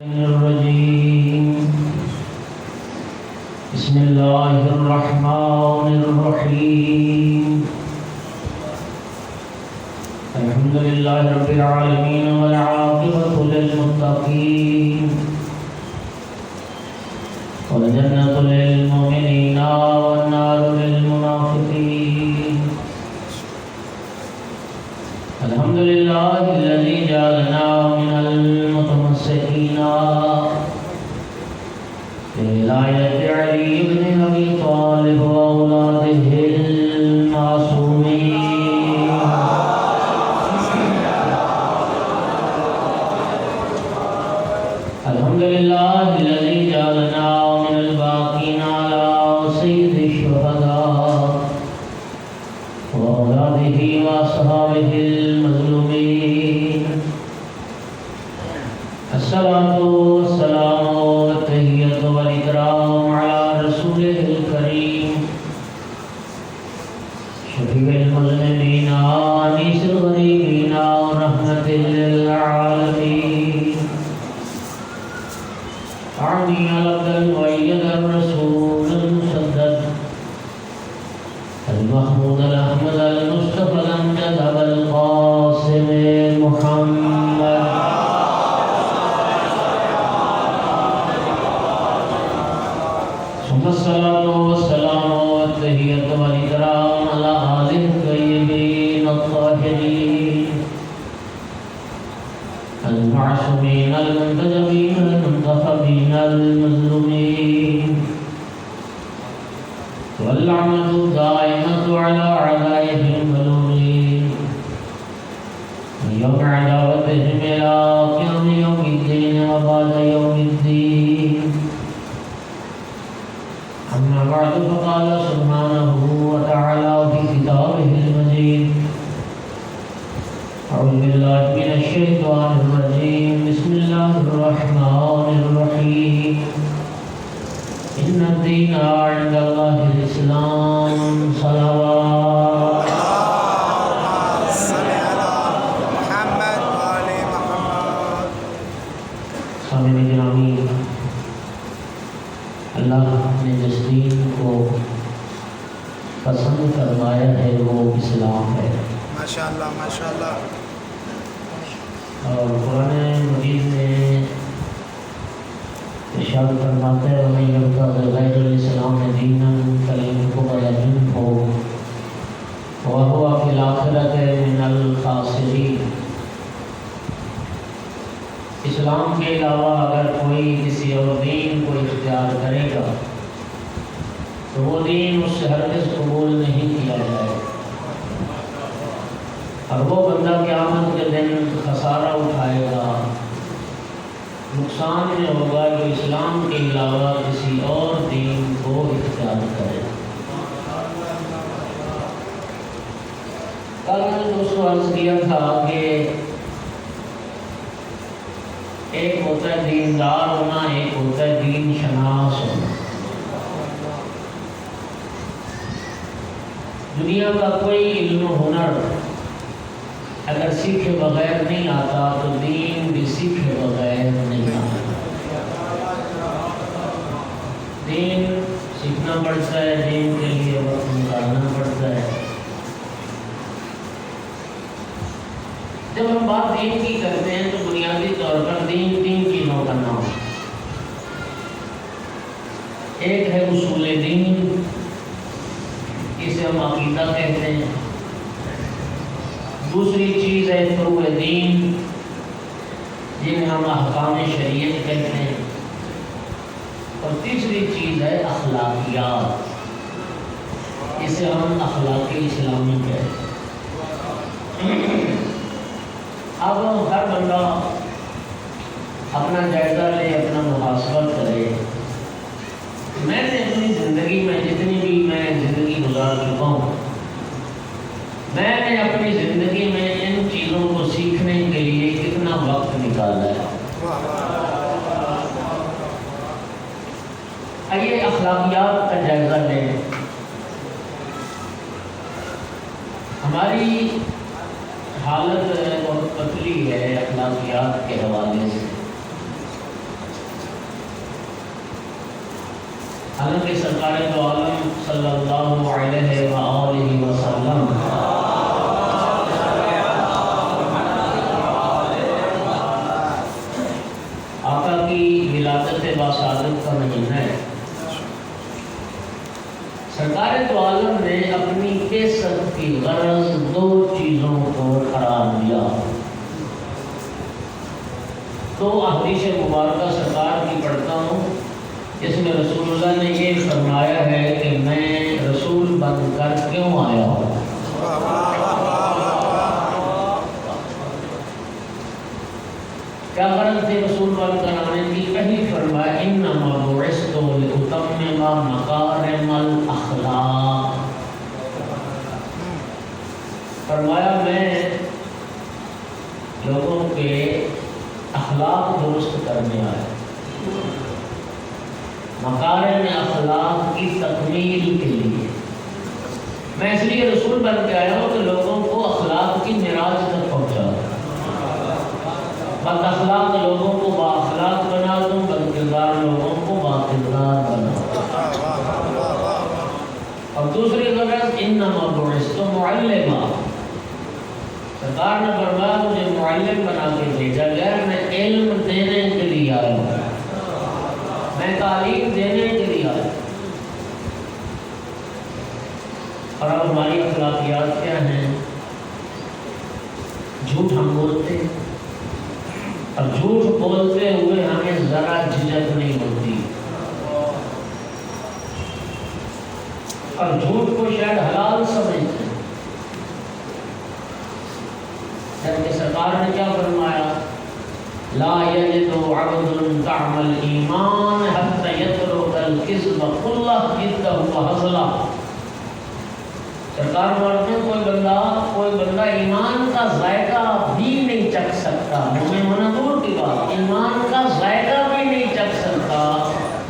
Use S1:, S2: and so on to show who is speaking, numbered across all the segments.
S1: الرجيم بسم الله الرحمن الرحيم الحمد لله رب العالمين والعاقبة للمتقين والجنة للمؤمنين والنار للمنافقين الحمد لله الذي جعلنا من المتمسكين بولاية علي بن أبي طالب وأولاده المعصومين الحمد لله الذي جعلنا من الباقين على سيد الشهداء وأولاده وأصحابه المظلومين الصلاة والسلام والتحية والإكرام على رسوله الكريم شفيع المذنبين أنيس الغريبين ورحمة للعالمين أعني العبد المؤيد الرسول المسدد المحمود الأحمد المصطفى الأمجد أبا القاسم محمد ثم الصلاة والسلام والتحية والإكرام على آله الطيبين الطاهرين المعصومين المنتجبين المنتخبين المظلومين واللعنة الدائمة على أعدائهم الملومين من يوم عداوتهم إلى قيام يوم الدين وبعد يوم الدين أما بعد فقال سبحانه وتعالى في كتابه المجيد أعوذ بالله من الشيطان الرجيم بسم الله الرحمن الرحيم إن الدين عند الله الإسلام صلوات
S2: صل على محمد وآل محمد.
S1: سامعین گرامی، اللہ نے جس دین کو پسند فرمایا ہے وہ اسلام ہے،
S2: ماشاءاللہ ماشاءاللہ.
S1: اور قرآن مجید میں ارشاد فرماتا ہے وَمَن يَبْتَغِ غَيْرَ الْإِسْلَامِ دِينًا فَلَن يُقْبَلَ مِنْهُ وَهُوَ فِي الْآخِرَةِ مِنَ الْخَاسِرِينَ. اسلام کے علاوہ اگر کوئی کسی اور دین کو اختیار کرے گا تو وہ دین اس سے ہرگز قبول نہیں کیا جائے گا، اور وہ بندہ قیامت کے دن خسارہ اٹھائے گا، نقصان میں ہوگا جو اسلام کے علاوہ کسی اور دین کو اختیار کرے. کل میں نے دوستوں عرض کیا تھا کہ ایک ہوتا ہے دیندار ہونا، ایک ہوتا ہے دین شناس ہونا. دنیا کا کوئی علم و ہنر اگر سیکھے بغیر نہیں آتا تو دین بھی سیکھے بغیر نہیں آتا. دین سیکھنا پڑتا ہے، دین کے لیے وقت نکالنا پڑتا ہے. جب ہم بات دین کی کرتے ہیں تو بنیادی طور پر دین تین چیزوں کا نام ہے. ایک ہے اصول دین، اسے ہم عقیدہ کہتے ہیں. دوسری چیز ہے فروع دین، جنہیں ہم احکام شریعت کہتے ہیں. اور تیسری چیز ہے اخلاقیات، اسے ہم اخلاق اسلامی کہتے ہیں. اب ہر بندہ اپنا جائزہ لے، اپنا محاسبہ کرے. میں نے اپنی زندگی میں جتنی بھی میں زندگی گزار چکا ہوں، میں نے اپنی زندگی میں ان چیزوں کو سیکھنے کے لیے کتنا وقت نکالا ہے. آئیے اخلاقیات کا جائزہ لیں. ہماری حالت بہت پتلی ہے اخلاقیات کے حوالے سے. حالانکہ سرکار دو عالم صلی اللہ علیہ وآلہ وسلم آقا کی ولادت باسعادت کا مہینہ ہے۔ سرکار دو عالم نے اپنی کیسر کی غرض دو چیزوں کو قرار دیا۔ تو حدیث مبارکہ سرکار کی پڑھتا ہوں، اس میں رسول اللہ نے یہ فرمایا ہے کہ میں رسول بن کر کیوں آیا ہوں۔ کیا غرض تھی رسول بن کر آنے کی؟ پہلی فرمایا انما بعثت لاتمم مکارم الاخلاق، فرمایا میں لوگوں کے اخلاق درست کرنے آیا، مکارم اخلاق کی تکمیل کے لیے۔ میں اس لیے رسول بن کے آیا ہوں کہ لوگوں کو اخلاق کی معراج تک پہنچا دوں، بد اخلاق لوگوں کو با اخلاق بنا دوں، بد کردار لوگوں کو با کردار بنا دوں۔ اور دوسری غرض انما بعثت معلما، سرکار نے فرمایا مجھے معلم بنا کے بھیجا گیا، میں علم دینے کے لیے آیا ہوں، میں تعلیم دینے کے لیے آیا ہوں۔ اور اب ہماری اخلاقیات کیا ہیں؟ جھوٹ ہم بولتے ہیں، اور جھوٹ بولتے ہوئے ہمیں ذرا جھجک نہیں ہوتی، اور جھوٹ کو شاید حلال سمجھتے ہیں، جبکہ سرکار نے کیا فرمایا؟ لا یجد عبد طعم الایمان حتی یترک الکذب کلہ جدہ وہزلہ۔ سرکار فرماتے ہیں کوئی بندہ ایمان کا ذائقہ بھی نہیں چکھ سکتا، مومن ہونا دور کی بات، ایمان کا ذائقہ بھی نہیں چکھ سکتا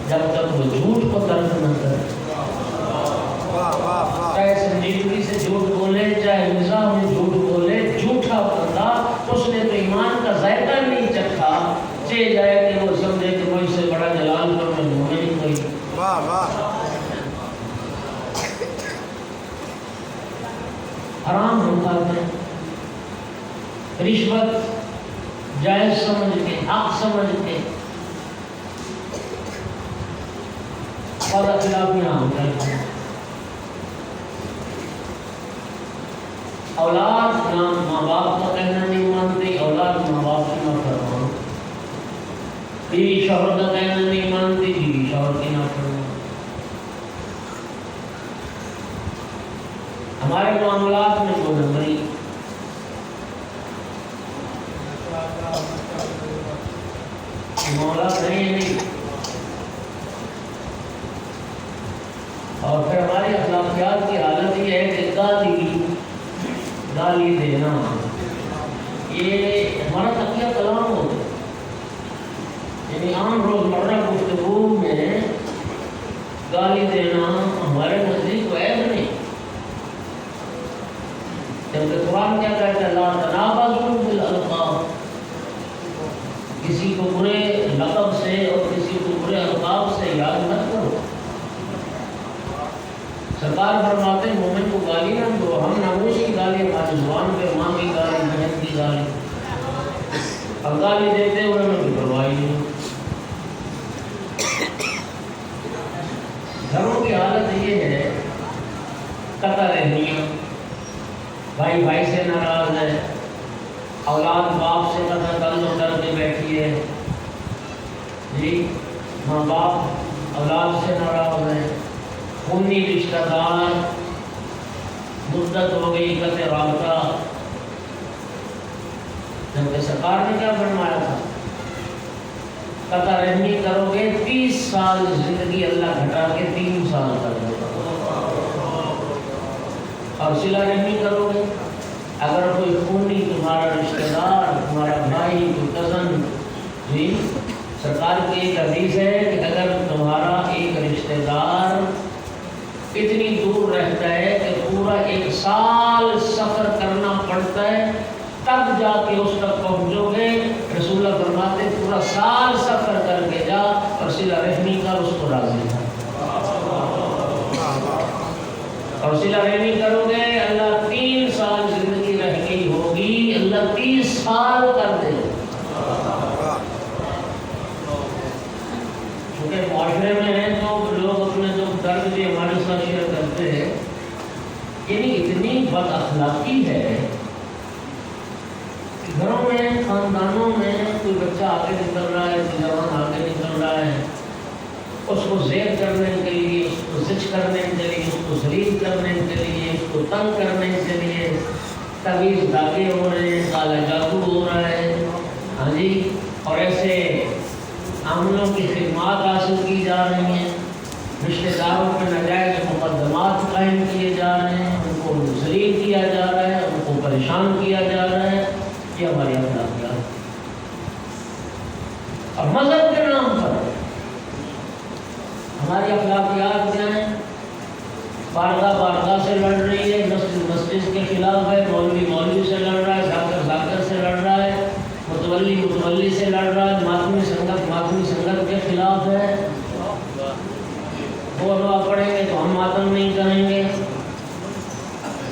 S1: جب تک وہ جھوٹ کو ترک نہ کرے۔ چاہے سنجیدگی سے جھوٹ بولے، چاہے مزاح میں جھوٹ بولے، جھوٹا بندہ اس نے تو ایمان کا ذائقہ نہیں چکھا، چاہے جائے کہ وہ سمجھے کہ مجھ سے بڑا جلال پر میں مومن ہی کوئی۔ حرام ہوتا ہے رشوت جائز سمجھ کے، حق سمجھ کے، اور اخلاقیاں ہوتا ہے۔ اولاد ماں باپ کا کہنا نہیں مانتی، اولاد ماں باپ کی نافرمان، بیوی شوہر کا کہنا نہیں مانتی، بیوی شوہر کی نافرمان۔ ہمارے معاملات میں دو نمبری، معاملات نہیں، اور پھر ہماری اخلاقیات کی حالت یہ ہے کہ گالی دینا یہ ہمارا تقیہ کلام ہوتا ہے، یعنی عام روزمرہ گفتگو میں گالی دینا ہمارے نزدیک کو عیب نہیں، جبکہ قرآن کیا کہتا ہے؟ لا تنابزوا بالالقاب، کسی کو برے لقب سے اور کسی کو برے القاب سے یاد مت کرو۔ سرکار فرماتے ہیں مومن کو گالی نہ دو، ہم ناموس کی گالی، ہماری زبان پہ ماں کی گالی، بہن کی گالی، اور گالی دیتے ہوئے ہمیں کوئی پرواہ نہیں۔ گھروں کی حالت یہ ہے، قطع رحمیاں، بھائی بھائی سے ناراض ہے، اولاد باپ سے قطع تعلق کر کے بیٹھی ہے، جی ماں باپ اولاد سے ناراض ہے، خونی رشتہ دار، مدت ہو گئی قطع رابطہ، جبکہ سرکار نے کیا فرمایا تھا؟ قطع رحمی کرو گے 30 سال زندگی اللہ گھٹا کے 3 سال کر دے گا، اور صلہ رحمی کرو گے، اگر کوئی خونی تمہارا رشتہ دار، تمہارا بھائی، کوئی کزن، جی سرکار کی ایک حدیث ہے کہ اگر تمہارا ایک رشتہ دار اتنی دور رہتا ہے کہ پورا 1 سال سفر کرنا پڑتا ہے تب جا کے اس تک پہنچو گے، رسول اللہ فرماتے پورا سال سفر کر کے جا اور صلہ رحمی کر، اس کو راضی کر۔ بد اخلاقی ہے، گھروں میں خاندانوں میں کوئی بچہ آگے نکل رہا ہے، کوئی جوان آگے نکل رہا ہے، اس کو زیر کرنے کے لیے، اس کو زج کرنے کے لیے، اس کو ذلیل کرنے کے لیے، اس کو تنگ کرنے کے لیے تعویذ دھاگے ہو رہے ہیں، کالا جادو ہو رہا ہے، ہاں جی، اور ایسے عملوں کی خدمات حاصل کی جا رہی ہیں، رشتہ داروں پہ ناجائز مقدمات قائم کیے جا رہے ہیں، ان کو ذلیل کیا جا رہا ہے، ان کو پریشان کیا جا رہا ہے، یہ ہماری اخلاقیات اور مذہب کے نام پر ہماری اخلاقیات کیا ہیں؟ بارگاہ سے لڑ رہی ہے، مسجد مسجد کے خلاف ہے، مولوی مولوی سے لڑ رہا ہے، ذاکر ذاکر سے لڑ رہا ہے، متولی متولی سے لڑ رہا ہے، ماتمی سنگت کے خلاف ہے۔ وہ دعا پڑھیں گے تو ہم ماتم نہیں کریں گے،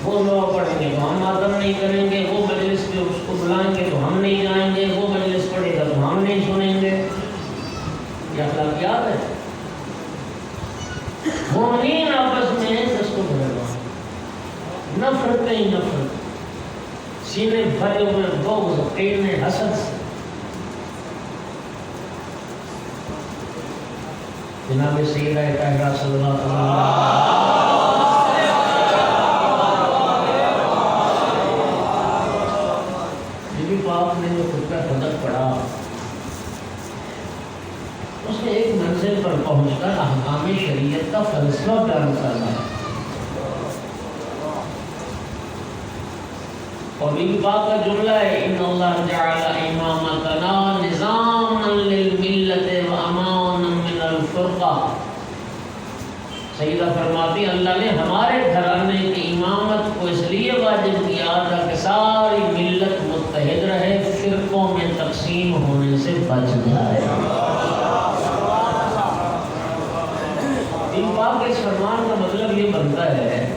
S1: وہ دعا پڑھیں گے تو ہم ماتم نہیں کریں گے، وہ مجلس پہ اس کو بلائیں گے تو ہم نہیں جائیں گے، وہ مجلس پڑھے گا تو ہم نہیں سنیں گے۔ یہ اخلاقیات ہے۔ مومنین آپس میں دست و بھروا، نفرت نہیں نفرت، سینے بھرے ہوئے بغض کین حسد سے۔ جناب سیدہ طاہرہ صلی اللہ علیہ وسلم نبی پاک نے جو خطبہ صدق پڑھا، اس نے ایک منزل پر پہنچ کر احکام شریعت کا فلسفہ بیان کرنا ہے، اور نبی پاک کا جملہ ہے ان اللہ جعل امامتنا نظاما للملت و امانا من الفرقہ۔ سیدہ فرماتی اللہ نے ہمارے گھرانے کی امامت کو اس لیے واجب کیا تاکہ ساری ملت متحد رہے، فرقوں میں تقسیم ہونے سے بچ جائے۔ نبی پاک کے اس فرمان کا مطلب یہ بنتا ہے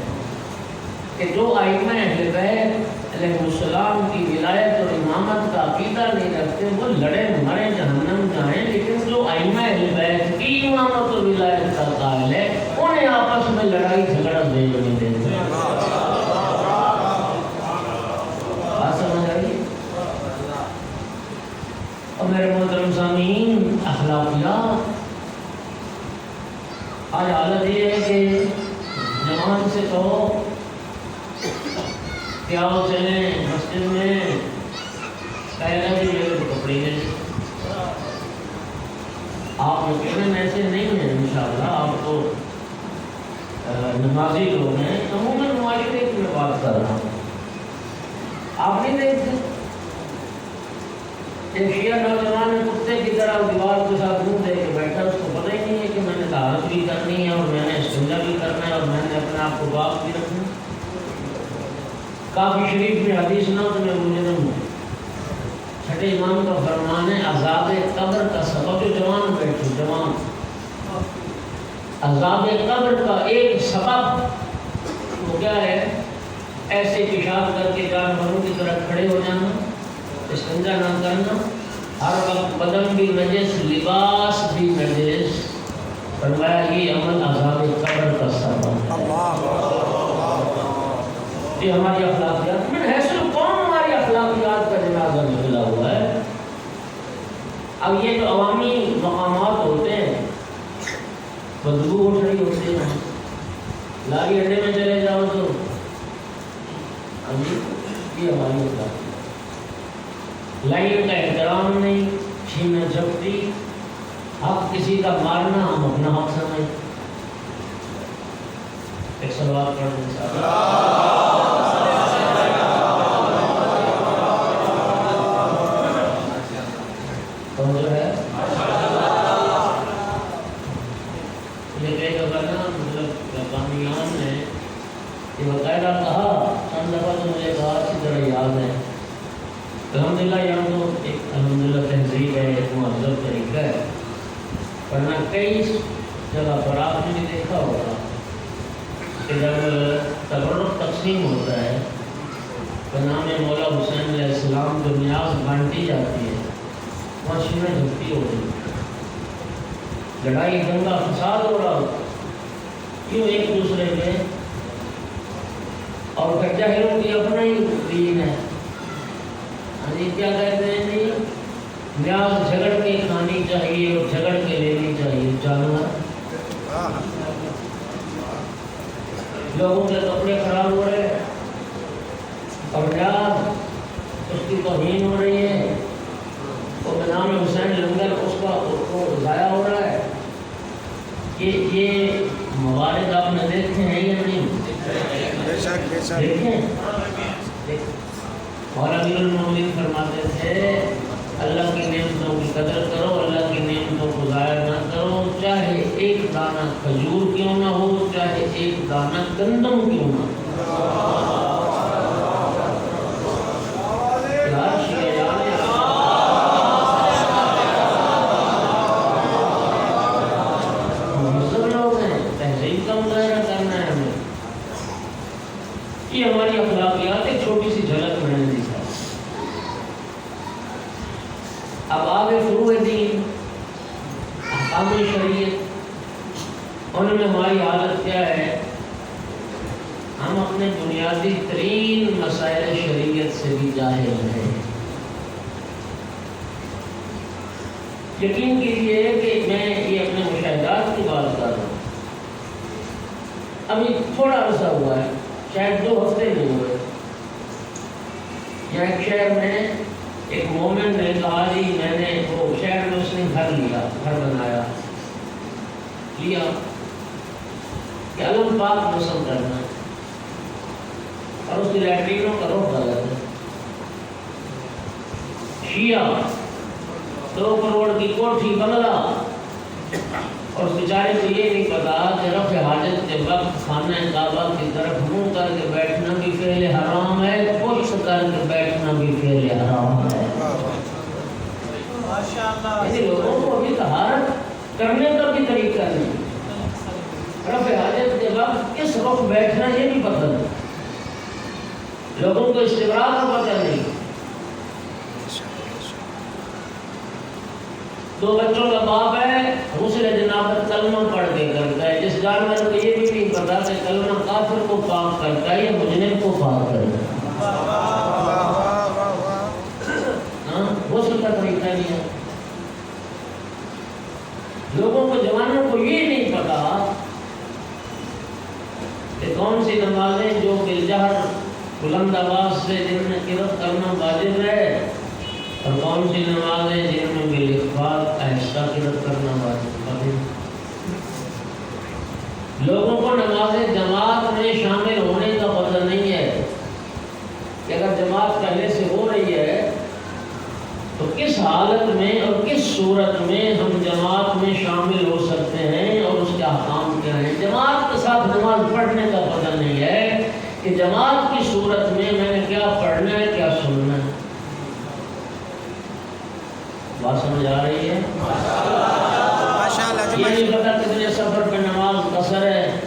S1: کہ جو ائمہ اہل بیت علیہ السلام کی ولایت اور امامت کا عقیدہ نہیں رکھتے وہ لڑے مرے جہنم جائیں، لیکن جو ائمہ اہل بیت کی امامت اور ولایت کا قائل ہے انہیں آپس میں لڑائی جھگڑا نہیں دیتے۔ بات سمجھ آئی؟ اور میرے محترم سامعین، اخلاقیات آج حالت یہ ہے کہ جوان سے کہو کیا ہو چلیں مسجد میں، کہے گا جی میرے کپڑے ہیں۔ آپ یقیناً ایسے نہیں ہیں انشاءاللہ، آپ تو نمازی لوگ ہیں، عموماً معاشرے کی میں بات کر رہا ہوں۔ آپ نہیں دیکھتے ایک شیعہ نوجوان کتے کی طرح دیوار کے ساتھ منہ دے کے بیٹھا، اس کو پتہ ہی نہیں ہے کہ میں نے طہارت بھی کرنی ہے اور میں نے استنجا بھی کرنا ہے اور میں نے اپنے آپ کو پاک بھی رکھنا ہے۔ کافی شریف میں حدیث نہ تو میں مجرم ہوں۔ چھٹے امام کا فرمان ہے عذاب قبر کا سبب، جو جوان بیٹھے جوان، عذاب قبر کا ایک سبب وہ کیا ہے؟ ایسے پیشاب کر کے جانوروں کی طرح کھڑے ہو جانا، استنجا نہ کرنا، ہر وقت بدن بھی نجس لباس بھی نجس، فرمایا یہ عمل عذاب قبر کا سبب ہے۔ یہ ہماری اخلاقیات میں حیثیت کون ہماری اخلاقیات کا جنازہ نکلا ہوا ہے۔ اب یہ جو عوامی مقامات ہوتے ہیں بدبو اٹھ رہی ہوتی ہے، لائی اڈے میں چلے جاؤ تو یہ ہماری اخلاقیات، لائن کا احترام نہیں، چھینا جھپٹی، حق کسی کا مارنا ہم اپنا حق سمجھ۔ ایک سوال پڑھیں تو جو ہے یہ کہے گا نا، مطلب بامیان نے یہ باقاعدہ کہا، چند دفعہ تو مجھے کہا اچھی طرح یاد ہے۔ الحمدللہ یہاں تو ایک الحمدللہ تہذیب ہے، ایک مہذب طریقہ ہے، ورنہ کئی جگہ پر آپ نے بھی دیکھا ہوگا کہ جب تبرک تقسیم ہوتا ہے تو نام مولا حسین علیہ السلام جو نیاز بانٹی جاتی ہے وہاں چھینا جھپٹی ہو رہی ہے، لڑائی دنگا فساد ہو رہا ہوتا، کیوں ایک دوسرے میں اور پھر جاہلوں کی اپنا ہی دین ہے. یہ کیا کہتے ہیں جی؟ نیاز جھگڑ کے کھانی چاہیے اور جھگڑ کے لینی چاہیے. جانور لوگوں کے کپڑے خراب ہو رہے ہیں اور نیاز اس کی توہین ہو رہی ہے. وہ نام حسین لنگر اس کو ضائع ہو رہا ہے. یہ موارد آپ نے دیکھے ہیں یا نہیں؟ دیکھیں. اور امیر المومنین فرماتے تھے اللہ کی نعمتوں کی قدر کرو، اللہ کی نعمتوں کو ضائع نہ کرو، چاہے ایک دانہ کھجور کیوں نہ ہو، چاہے ایک دانہ گندم کیوں نہ ہو. یہ ہماری اخلاقیات ایک چھوٹی سی جھلک میں نے دکھا. اب آگے فروع دین، احکام شریعت، ان میں ہماری حالت کیا ہے؟ ہم اپنے بنیادی ترین مسائل شریعت سے بھی جاہل ہیں. یقین کیجیے کہ میں یہ اپنے مشاہدات کی بات کر رہا ہوں. ابھی تھوڑا عرصہ ہوا ہے، شاید 2 ہفتے نہیں ہوئے. یہاں ایک شہر میں ایک مومن نے کہا جی میں نے وہ شہر میں اس نے گھر بنایا لیا کہ علم پاک نصب کرنا ہے اور اس کی لیٹرینوں کا رخ غلط ہے. شیعہ 2 کروڑ کی کوٹھی بنگلہ، اور اس بیچارے کو یہ نہیں پتا کہ رفع حاجت کے وقت خانہ کعبہ کی طرف منہ کر کے بیٹھنا بھی فعل حرام ہے، پشت کر کے بیٹھنا بھی فعل حرام ہے. ایسے لوگوں کو ابھی طہارت کرنے کا بھی طریقہ نہیں. رفع حاجت کے وقت کس رخ بیٹھنا یہ بھی پتہ نہیں. لوگوں کو استبراء کا پتہ نہیں. 2 بچوں کا باپ ہے، غسل جنابت کلمہ پڑھ کے کرتا ہے. جس جانور کو یہ بھی نہیں پتا کہ کلمہ کافر کو پاک کرتا ہے یا مجرم کو پاک کرتا ہے. غسل کا طریقہ نہیں ہے. لوگوں کو، جوانوں کو یہ نہیں پتا کہ کون سی نمازیں جو بالجہر بلند آواز سے جن میں قرأت کرنا واجب ہے اور کون سی نمازیں جن میں بالاخفاء آہستہ قرأت کرنا واجب ہے. لوگوں کو نماز جماعت میں شامل ہونے کا پتہ نہیں ہے کہ اگر جماعت پہلے سے ہو رہی ہے تو کس حالت میں اور کس صورت میں ہم جماعت میں شامل ہو سکتے ہیں اور اس کے احکام کیا ہیں. جماعت کے ساتھ نماز پڑھنے کا پتہ نہیں ہے کہ جماعت کی صورت میں نے کیا پڑھنا ہے، کیا سننا ہے. بات سمجھ آ رہی ہے؟ یہ نہیں پتا کتنے سفر پہ نماز قصر ہے،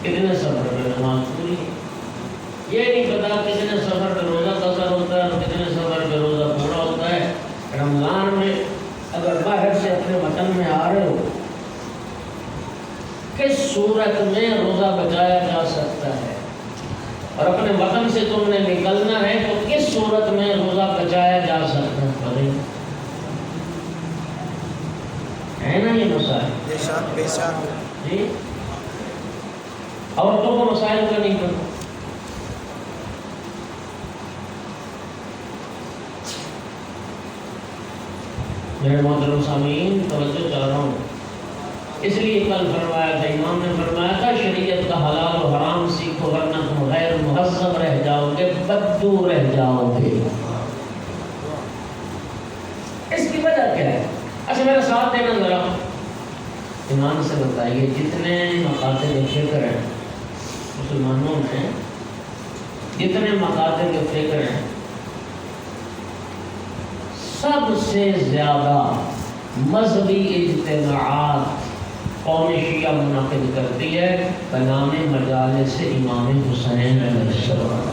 S1: کتنے سفر پہ نماز پوری ہے. یہ نہیں پتا کتنے سفر پہ روزہ قصر ہوتا ہے اور کتنے سفر پہ روزہ پورا ہوتا ہے. رمضان میں اگر باہر سے اپنے وطن میں آ رہے ہو، کس صورت میں روزہ بچایا جا سکتا ہے، اور اپنے وطن سے تم نے نکلنا ہے تو کس صورت میں روزہ بچایا جا سکتا ہے. ہے نا یہ مسائل؟ جی عورتوں کو مسائل کا نہیں پتا. میرے محترم سامعین، توجہ چاہ رہا ہوں. اس لیے کل فرمایا تھا، امام نے فرمایا تھا شریعت کا حلال و حرام سیکھو ورنہ تم غیر مہذب رہ جاؤ گے، بدو رہ جاؤ گے. اس کی وجہ کیا ہے؟ اچھا میرا ساتھ دینا ذرا. ایمان سے بتائیے جتنے مقاصد فکر ہیں مسلمانوں میں، جتنے مقاصد فکر ہیں، سب سے زیادہ مذہبی اجتماعات قوم شیعہ منعقد کرتی ہے بنام مجالس امام حسین علیہ السلام.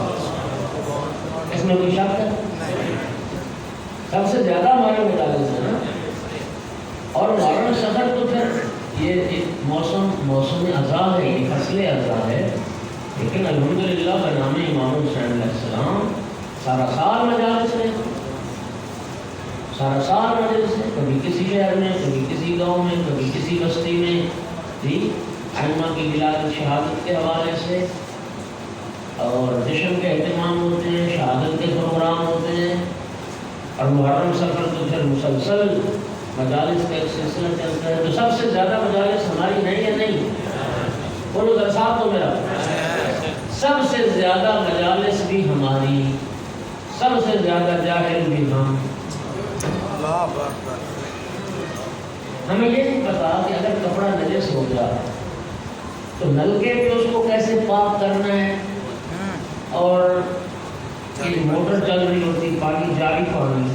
S1: اس میں کوئی شک ہے؟ سب سے زیادہ ہمارے مجالس ہیں نا. اور محرم سفر تو پھر یہ موسم عزا ہے، یہ فصل عزا ہے. لیکن الحمدللہ بنام امام حسین علیہ السلام سارا سال مجالس میں، سارا سال مجلس ہے، کبھی کسی شہر میں، کبھی کسی گاؤں میں، کبھی کسی بستی میں، جی ائمہ کی ولادت شہادت کے حوالے سے، اور جشن کے اہتمام ہوتے ہیں، شہادت کے پروگرام ہوتے ہیں، اور محرم سفر تو پھر مسلسل مجالس کا ایک سلسلہ چلتا ہے۔ تو سب سے زیادہ مجالس ہماری نہیں ہے، نہیں بولو ذرا صاحب تو میرا، سب سے زیادہ مجالس بھی ہماری، سب سے زیادہ جاہل بھی ہم۔
S2: اللہ اکبر۔
S1: ہمیں یہ نہیں پتا کہ اگر کپڑا نجس ہو جائے تو نلکے پہ اس کو کیسے پاک کرنا ہے، اور ایک موٹر چل رہی ہوتی پانی، جاری پانی،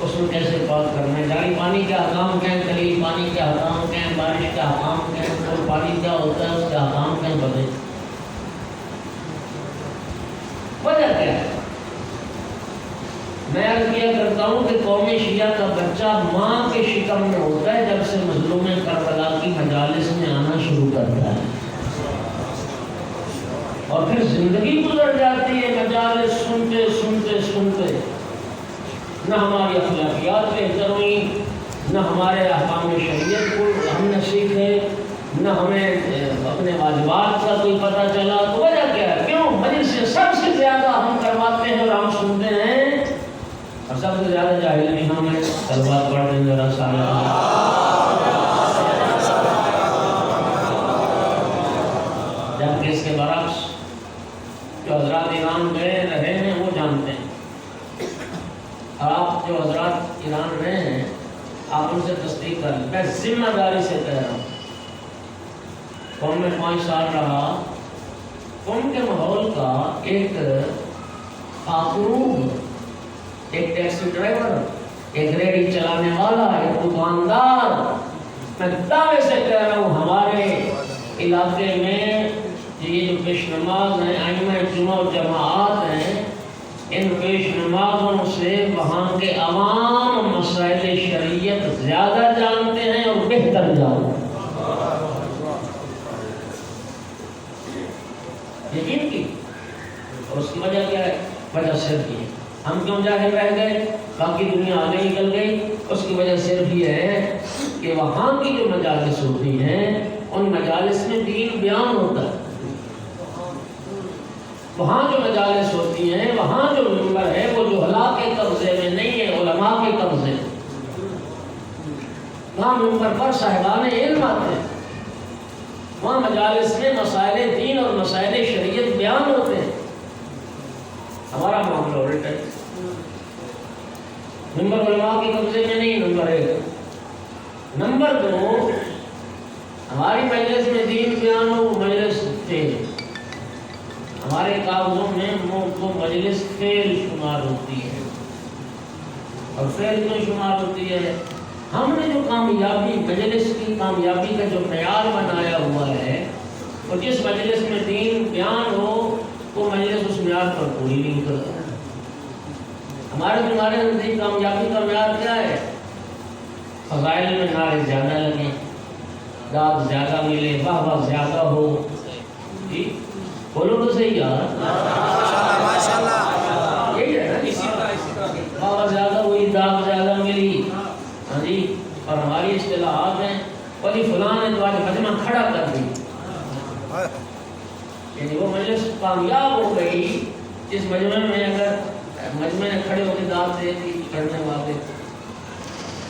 S1: اس میں کیسے پاک کرنا ہے، جاری پانی کے احکام کیا ہیں، قلیل پانی کے احکام کیا ہیں، بارش کے احکام کیا ہیں، اور پانی کیا ہوتا ہے اس کے احکام کیا ہیں، بتائیں وجہ کیا ہے؟ میں عرض کیا کرتا ہوں کہ قوم شیعہ کا بچہ ماں کے شکم میں ہوتا ہے جب سے مظلوم کربلا کی مجالس میں آنا شروع کرتا ہے، اور پھر زندگی گزر جاتی ہے مجالس سنتے سنتے سنتے، نہ ہماری اخلاقیات بہتر ہوئی، نہ ہمارے احکام شریعت کو ہم نے سیکھے، نہ ہمیں اپنے واجبات کا کوئی پتہ چلا۔ تو وجہ کیا ہے؟ کیوں؟ مجلس سے سب سے زیادہ ہم کرواتے ہیں اور ہم سنتے ہیں، اور سب سے زیادہ جاہل بھی ہم ہیں۔ کلمات پڑھ دیں ذرا سارے، جبکہ اس کے برعکس جو حضرات ایران گئے رہے ہیں وہ جانتے ہیں۔ آپ جو حضرات ایران رہے ہیں آپ ان سے تصدیق کر لیں، میں ذمہ داری سے کہہ رہا ہوں، قوم میں 5 سال رہا، قوم کے ماحول کا ایک خاتون، ایک ٹیکسی ڈرائیور، ایک ریڑھی چلانے والا، ایک دکاندار، میں دعوے سے کہہ رہا ہوں ہمارے علاقے میں یہ جو پیش نماز ہیں، ائمہ جمعہ و جماعات ہیں، ان پیش نمازوں سے وہاں کے عوام مسائل شریعت زیادہ جانتے ہیں اور بہتر جانتے ہیں۔ یقین کی، اور اس کی وجہ کیا ہے؟ وجہ صرف یہ، ہم کیوں جاہل رہ گئے، باقی دنیا آگے نکل گئی، اس کی وجہ صرف یہ ہے کہ وہاں کی جو مجالس ہوتی ہیں ان مجالس میں دین بیان ہوتا ہے، وہاں جو مجالس ہوتی ہیں، وہاں جو ممبر ہے وہ جہلا کے قبضے میں نہیں ہے، علماء کے قبضے میں، وہاں ممبر پر صاحبان علم آتے ہیں، وہاں مجالس میں مسائل دین اور مسائل شریعت بیان ہوتے ہیں۔ ہمارا معاملہ الٹا ہے، نمبر علماء کے قبضے میں نہیں، نمبر 1۔ نمبر 2، ہماری مجلس میں دین بیان ہو، مجلس فیل، ہمارے کاغذوں میں وہ مجلس فیل شمار ہوتی ہے، اور فیل کیوں شمار ہوتی ہے؟ ہم نے جو کامیابی، مجلس کی کامیابی کا جو معیار بنایا ہوا ہے، اور جس مجلس میں دین بیان ہو وہ مجلس اس معیار پر پوری نہیں کرتا۔ تمہارے نزدیک کامیابی کا معیار کیا ہے؟ فضائل میں نعرے زیادہ لگیں، داد زیادہ ملے، واہ واہ زیادہ ہو، جی بولو تو صحیح یار،
S2: ماشاءاللہ
S1: یہی ہے نا، واہ واہ زیادہ ہوئی، داد زیادہ ملی، ہاں جی، اور ہماری اصطلاحات ہیں وہی فلاں نے تو آج مجمع کھڑا کر دی، یعنی وہ مجلس کامیاب ہو گئی جس مجمع میں، اگر مجمع نے کھڑے ہو کے داد دے دی کرنے والے،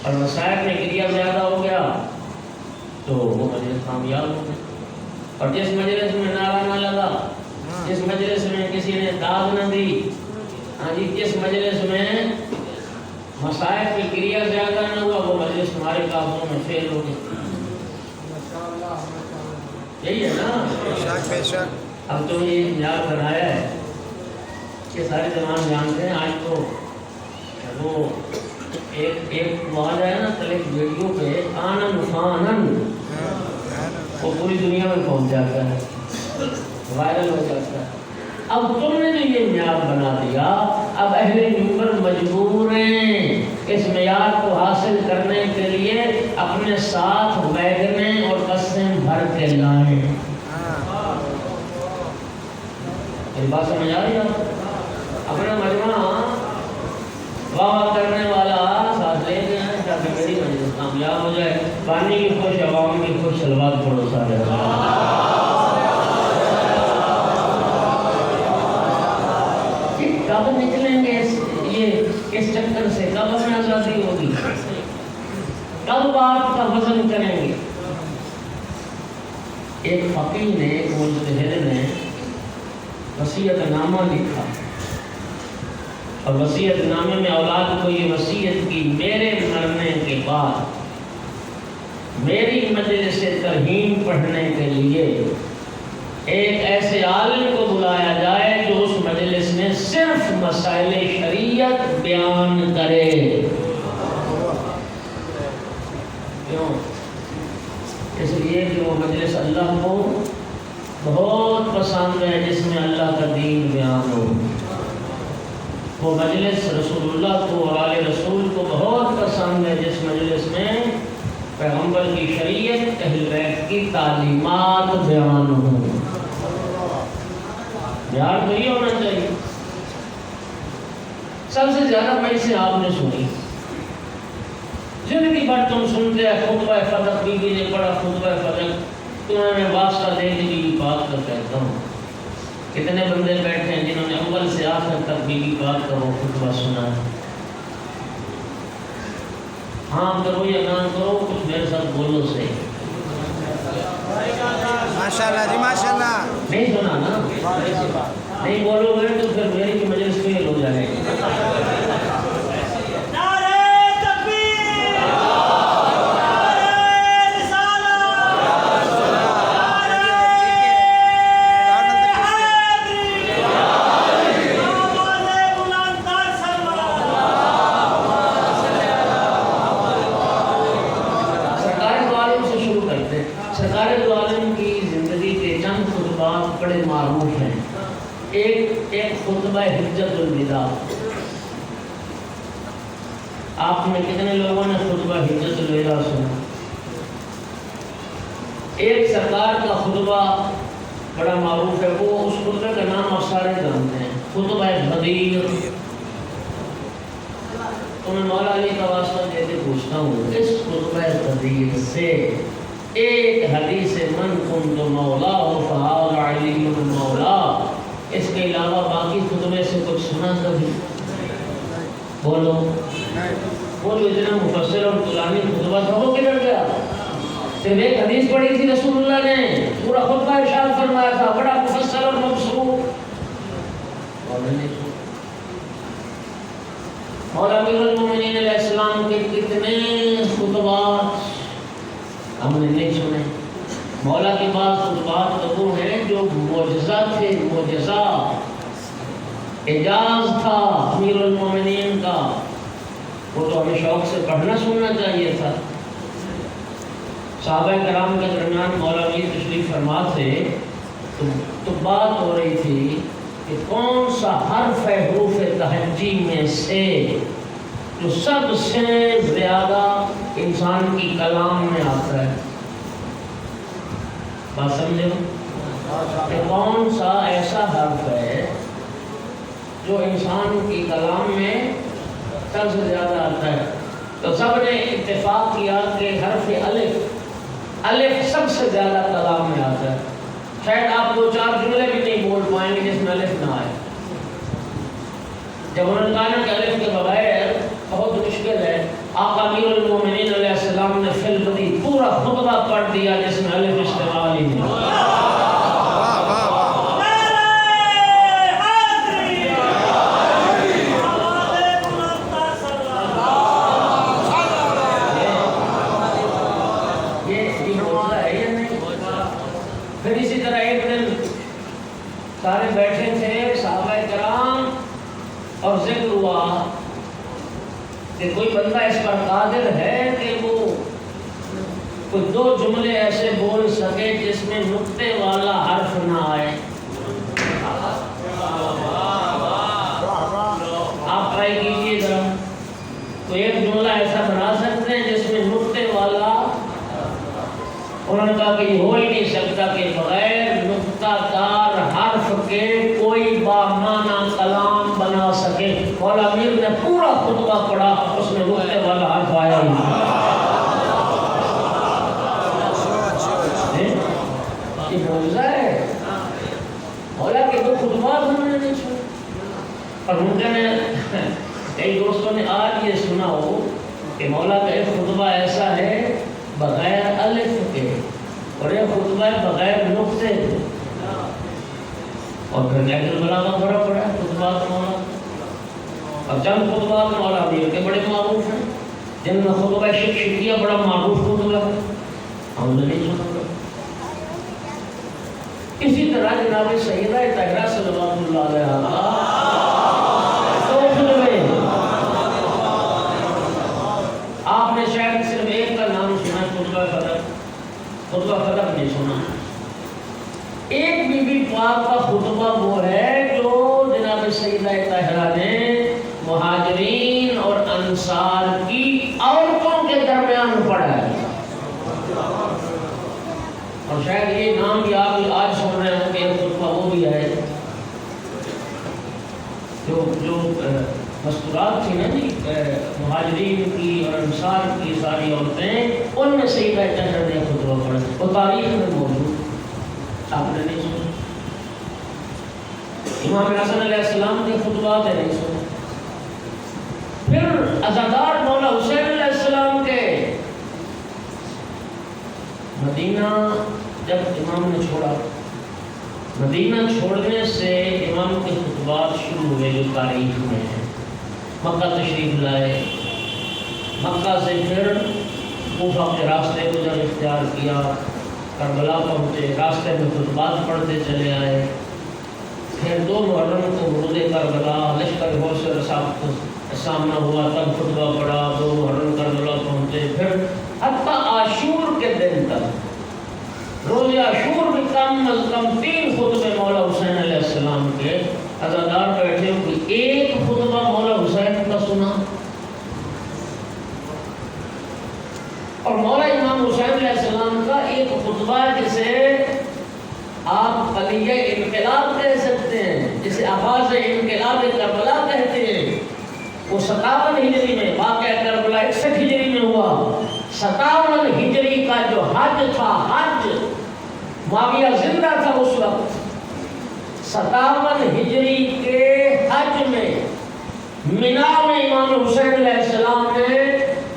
S1: اور مسائل میں گریا زیادہ ہو گیا تو وہ مجلس کامیاب ہو گئی، اور جس مجلس میں نعرہ نہ لگا، جس مجلس میں کسی نے داد نہ دی، ہاں جی، جس مجلس میں مسائل میں گریا زیادہ نہ ہوا، وہ مجلس تمہارے کاغذوں میں فیل ہو گئی۔ یہی ہے نا،
S2: بے شک
S1: اب تو یہ معیار بنایا ہے کہ سارے زمان جانتے ہیں۔ آج تو وہ ایک واضح ہے نا، کل ایک ویڈیو پہ آنن فانن وہ پوری دنیا میں پہنچ جاتا ہے، وائرل ہو جاتا ہے۔ اب تم نے جو یہ معیار بنا دیا، اب اہل منبر مجبور ہیں اس معیار کو حاصل کرنے کے لیے اپنے ساتھ ویگنیں اور بسیں بھر کے لائیں۔ میری بات سمجھ آ رہی ہے؟ اپنا مجمع واہ کرنے والا ساتھ لے کے آئے تاکہ میری مجلس کامیاب ہو جائے. پانی بھی خوش، عوام بھی خوش. صلوات پڑھو سارے. کب نکلیں گے اس چکر سے؟ کب ہمیں آزادی ہوگی؟ کب بات کا وزن کریں گے؟ ایک فقیہ نے، ایک مجتہد نے وصیت نامہ لکھا اور وصیت نامے میں اولاد کو یہ وصیت کی، میرے مرنے کے بعد میری مجلس ترہیم پڑھنے کے لیے ایک ایسے عالم کو بلایا جائے جو اس مجلس میں صرف مسائل شریعت بیان کرے. کیوں؟ اس لیے کہ وہ مجلس اللہ کو بہت پسند ہے جس میں اللہ کا دین بیان ہو. وہ مجلس رسول اللہ کو اور آل رسول کو بہت پسند ہے جس مجلس میں پیغمبر کی شریعت، اہل بیت کی تعلیمات بیان ہوں. یار تو یہ ہونا چاہیے. سب سے زیادہ مجلسیں آپ نے سنی، زندگی بھر تم سنتے ہیں خطبہ فدق، بی بی نے پڑھا خطبہ فدق، تمہیں میں واسطہ دے کے بی بی پاک کا کہتا ہوں. کتنے بندے بیٹھے ہیں جنہوں نے اول سے آخر تک بی بی پاک کا وہ خطبہ سنا ہے؟ ہاں کرو یا نہ کرو، کچھ میرے ساتھ بولو سے.
S2: ماشاءاللہ جی ماشاءاللہ.
S1: نہیں سنا نا؟ نہیں بولو گے تو پھر میری کی مجلس فیل ہو جائے گی. سرکار دو عالم کی زندگی کے چند خطبات بڑے معروف ہیں. ایک خطبہ حجت الوداع. آپ میں کتنے لوگوں نے خطبہ حجت الوداع سنا؟ ایک سرکار کا خطبہ بڑا معروف ہے، وہ اس خطبے کا نام آپ سارے جانتے ہیں، خطبہ غدیر. تو میں مولا علی کا واسطہ دے کے پوچھتا ہوں، اس خطبہ غدیر سے ایک حدیث من کنت مولا فہذا علی مولا، اس کے علاوہ باقی خطبے سے کچھ سنا کبھی؟ بولو بولو. اتنا مفصل اور طولانی خطبہ تھا، وہ کدھر گیا؟ صرف ایک حدیث پڑھی تھی رسول اللہ نے، پورا خطبہ ارشاد فرمایا تھا، بڑا مفصل اور مبسوط. مولا امیر المومنین علیہ السلام کے کتنے خطبات ہم نے نہیں سنے. مولا کے پاس خطبات تو وہ ہیں جو معجزہ تھے، معجزہ اعجاز تھا امیر المومنین کا. وہ تو ہمیں شوق سے پڑھنا سننا چاہیے تھا. صحابہ کرام کے درمیان مولا امیر تشریف فرما تھے تو بات ہو رہی تھی کہ کون سا حرف ہے حروف تہجی میں سے جو سب سے زیادہ انسان کی کلام میں آتا ہے. بات سمجھے؟ کہ کون سا ایسا حرف ہے جو انسان کی کلام میں سب سے زیادہ آتا ہے؟ تو سب نے اتفاق کیا کہ حرف الف سب سے زیادہ کلام میں آتا ہے. شاید آپ دو چار جملے بھی نہیں بول پائیں گے جس میں الف نہ آئے. جب انہوں نے کہا نا کہ الف کے بغیر بہت مشکل ہے، آقا امیر المومنین علیہ السلام نے فی البدی پورا خطبہ پڑھ دیا جس میں الف استعمال ہی نہیں. پھر اسی طرح ایک دن سارے بیٹھے تھے صحابہ کرام اور ذکر ہوا کہ کوئی بندہ اس پر قادر ہے کہ وہ کوئی دو جملے ایسے بول سکے جس میں نقطے والا حرف نہ آئے. آپ ٹرائی کیجیے ذرا. تو ایک جملہ ایسا بنا سکتے ہیں جس میں نقطے والا، انہوں نے کہا کہ یہ ہو ہی نہیں سکتا کہ بغیر نقطہ دار حرف کے کوئی مولا امیر نے پورا خطبہ پڑھا، اس میں رکنے والا حرف آیا ہی یہ معجزہ ہے۔ مولا کے دو خطبات ہم نے نہیں سنے، اور ممکن ہے کئی دوستوں نے آج یہ سنا ہو کہ مولا کا ایک خطبہ ایسا ہے بغیر الف کے، اور ایک خطبہ ہے بغیر نقطے کے، اور پھر نیت البلاغہ بڑا پڑا ہے خطبات مولا، اور چند خطبات مولا امیر کے بڑے معروف ہیں، جن میں خطبہ شکشکیہ بڑا معروف خطبہ ہے، ہم نے نہیں سنا۔ اسی طرح جناب سیدہ طاہرہ صلوات اللہ علیہا دو خطبے، آپ نے شاید صرف ایک کا نام سنا، خطبہ فتح نہیں سنا۔ ایک بی بی پاک کا خطبہ وہ ہے جو جناب سیدہ طاہرہ نے مہاجرین اور انصار کی عورتوں کے درمیان پڑھا ہے، اور شاید یہ نام بھی آپ آج سن رہے ہوں کہ ایک خطبہ وہ بھی ہے جو مستورات تھی نا جی مہاجرین کی اور انصار کی ساری عورتیں، ان میں سیدہ طاہرہ نے خطبہ پڑھا، وہ تاریخ میں موجود، آپ نے نہیں سنا۔ امام حسن علیہ السلام کے خطبات ہے نہیں سنا۔ پھر عزادار مولا حسین علیہ السلام کے مدینہ جب امام نے چھوڑا، مدینہ چھوڑنے سے امام کے خطبات شروع ہوئے جو تاریخ میں ہیں۔ مکہ تشریف لائے، مکہ سے پھر کوفہ کے راستے کو جب اختیار کیا، کربلا پہنچے، راستے میں خطبات پڑھتے چلے آئے، پھر 2 محرم کو ورود کربلا لشکر حوصر صاحب کو سامنا ہوا، تب خطبہ پڑھا، 2 محرم کربلا پہنچے، پھر حتیٰ عاشور کے دن تک روز عاشور میں کم از کم 3 خطبے مولا حسین علیہ السلام کے عزادار بیٹھے ہوئے، ایک خطبہ مولا حسین کا سنا، اور مولا امام حسین علیہ السلام کا ایک خطبہ جسے آپ علیہ انقلاب کہہ سکتے ہیں، جسے آغاز انقلاب کربلا کہتے ہیں، وہ 57 ہجری میں، واقعہ کربلا 61 ہجری میں ہوا۔ 57 ہجری کا جو حج تھا، حج معاویہ زندہ تھا اس وقت، 57 ہجری کے حج میں مینا میں امام حسین علیہ السلام نے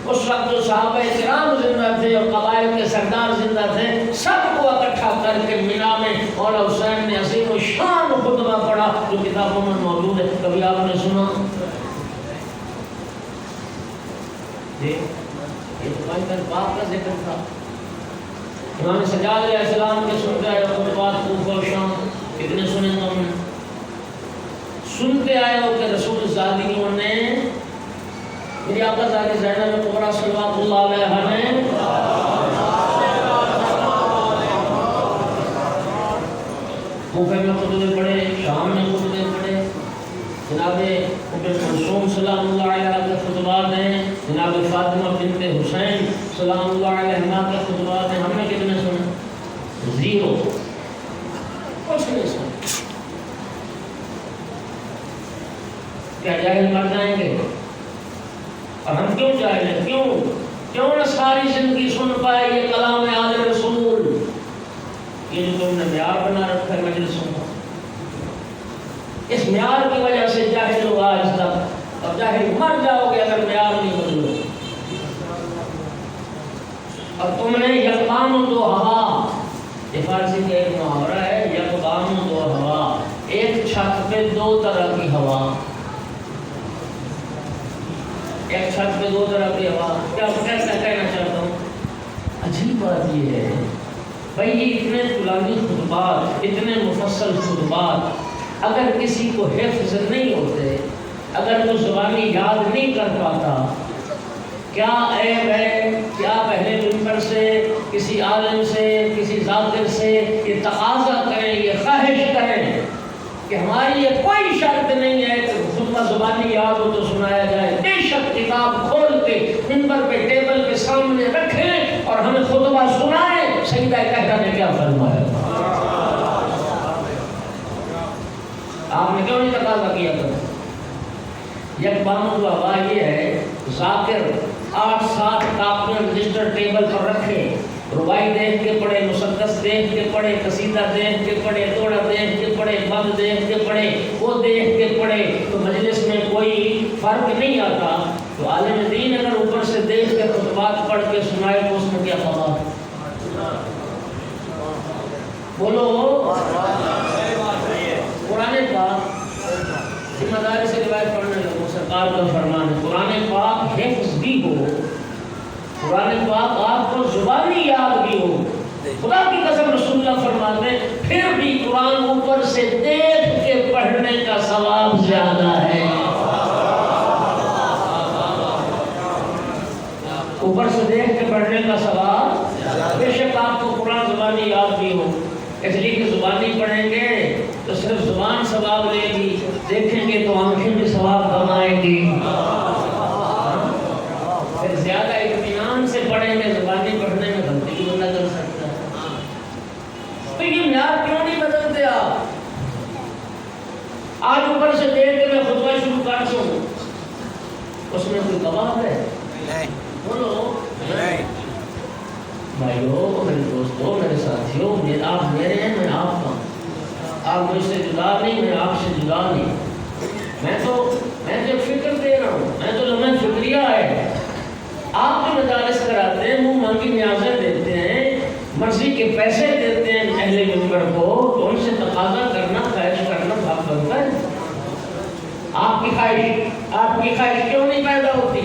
S1: اس وقت جو صحابہ کرام زندہ تھے اور قبائل کے سردار زندہ تھے، سب کو اکٹھا کر کے مینا میں مولا حسین نے عظیم و شان خطبہ پڑھا جو کتابوں میں موجود ہے، کبھی آپ نے سنا؟ یہ تو باپ کا ذکر تھا۔ امام سجاد علیہ السلام کے سنتے آئے خطبات کوفہ و شام، کتنے سنے تم نے؟ سنتے آئے ہو کہ رسول زادیوں نے، میری آقا زادی زینب کبریٰ صلوات اللہ علیہ نے کوفہ میں خطبے پڑھے، شام میں خطبے پڑھے، جناب ابن کلثوم سلام اللہ علیہ کے خطبات ہیں، جناب فاطمہ بنت حسین سلام اللہ علیہ کے خطبات ہیں، ہم نے کتنے سنے؟ 0، کچھ نہیں سنے۔ کیا جاہل مر جائیں گے؟ اور ہم کیوں جاہل ہیں؟ کیوں نہ ساری زندگی سن پائے یہ کلام آل رسول، یہ جو تم نے معیار بنا رکھا ہے مجلسوں کا، اس معیار کی وجہ سے جاہل ہو آج تک، اور جاہل مر جاؤ گے اگر معیار نہیں بدلو۔ اور تم نے یکبام دو ہوا، یہ فارسی کا ایک محاورہ ہے، یکبام دو ہوا، ایک چھت پہ 2 طرح کی ہوا، ایک چھت پہ 2 طرح کی ہوا۔ کیا کیسا کہنا چاہتا ہوں؟ عجیب بات یہ ہے بھائی، یہ اتنے طولانی خطبات، اتنے مفصل خطبات اگر کسی کو حفظ نہیں ہوتے، اگر وہ زبانی یاد نہیں کر پاتا، کیا عیب ہے؟ کیا پہلے منبر سے کسی عالم سے، کسی ذاکر سے یہ تقاضا کریں، یہ خواہش کریں کہ ہماری یہ کوئی شرط نہیں ہے کہ خطبہ زبانی یاد ہو تو سنایا جائے، بے شک کتاب کھول کے منبر پہ ٹیبل کے سامنے رکھیں اور ہمیں خطبہ سنائیں۔ سیدہ طاہرہ نے کیا فرمایا؟ آپ نے کیوں نہیں تقاضا کیا تھا؟ یک باموں کا ہوا یہ ہے ذاکر 8-7 کاپیاں رجسٹر ٹیبل پر رکھے، ربائی دیکھ کے پڑھے، مسدس دیکھ کے پڑھے، قصیدہ دیکھ کے پڑھے، توڑا دیکھ کے پڑھے، بند دیکھ کے پڑھے، وہ دیکھ کے پڑھے، تو مجلس میں کوئی فرق نہیں آتا۔ تو عالم دین اگر اوپر سے دیکھ کے خطبات پڑھ کے سنائے تو اس میں کیا خبر؟ بولو قرآن پاک ذمہ داری سے روایت پڑھنے لگو، سرکار کا فرمان ہے قرآن پاک حفظ بھی ہو، قرآن پاک آپ کو زبانی یاد بھی ہو، خدا کی قسم رسول اللہ فرماتے ہیں پھر بھی قرآن اوپر سے دیکھ کے پڑھنے کا ثواب زیادہ ہے۔ اوپر سے دیکھ کے پڑھنے کا ثواب، بے شک آپ کو قرآن زبانی یاد بھی ہو، اس لیے کہ زبانی پڑھیں گے تو صرف زبان ثواب لے گی، دیکھیں گے تو آنکھیں بھی ثواب کمائیں گی، پھر زیادہ اطمینان سے پڑھیں گے، زبانی پڑھنے میں غلطی بھی بندہ کر سکتا ہے۔ تو یہ معیار کیوں نہیں بدلتے آپ؟ آج اوپر سے دیکھ کے میں خطبہ شروع کر دوں، اس میں کوئی گواہ ہے؟
S2: نہیں
S1: بولو
S2: نہیں۔
S1: بھائیو، میرے دوستو، میرے ساتھیو، آپ میرے ہیں، میں آپ کا ہوں، آپ مجھ سے جدا نہیں، میں آپ سے جدا نہیں، میں تو فکر دے رہا ہوں، میں تو لمحہ فکریہ ہے۔ آپ جو مجالس کراتے ہیں، منہ مانگی نیازیں دیتے ہیں، مرضی کے پیسے دیتے ہیں اہل منبر کو، تو ان سے تقاضا کرنا، خواہش کرنا بھاگ بنتا ہے۔ آپ کی خواہش کیوں نہیں پیدا ہوتی؟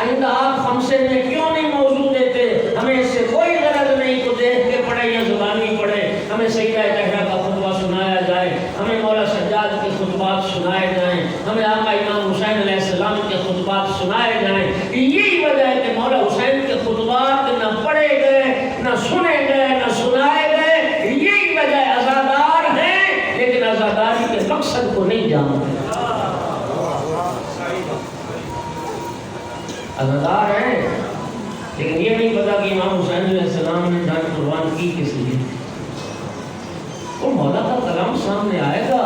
S1: آئندہ آپ ہم سے میں کیوں نہیں موضوع دیتے؟ ہمیں اس سے کوئی غرض نہیں تو دیکھ کے پڑھے یا زبانی پڑھے، ہمیں سیدہ طاہرہ کا خطبہ سنایا جائے، ہمیں مولا سجاد کے خطبات سنائے جائیں، ہمیں آقا امام حسین علیہ السلام کے خطبات سنائے جائیں۔ یہی وجہ ہے کہ مولا حسین کے خطبات نہ پڑھے گئے، نہ سنے گئے، نہ سنائے گئے، یہی وجہ ہے۔ عزادار ہیں لیکن عزاداری کے مقصد کو نہیں جانتے، عزادار ہیں لیکن یہ نہیں پتا کہ امام حسین علیہ السلام نے جان قربان کی کس لیے۔ وہ مولا کا کلام سامنے آئے گا،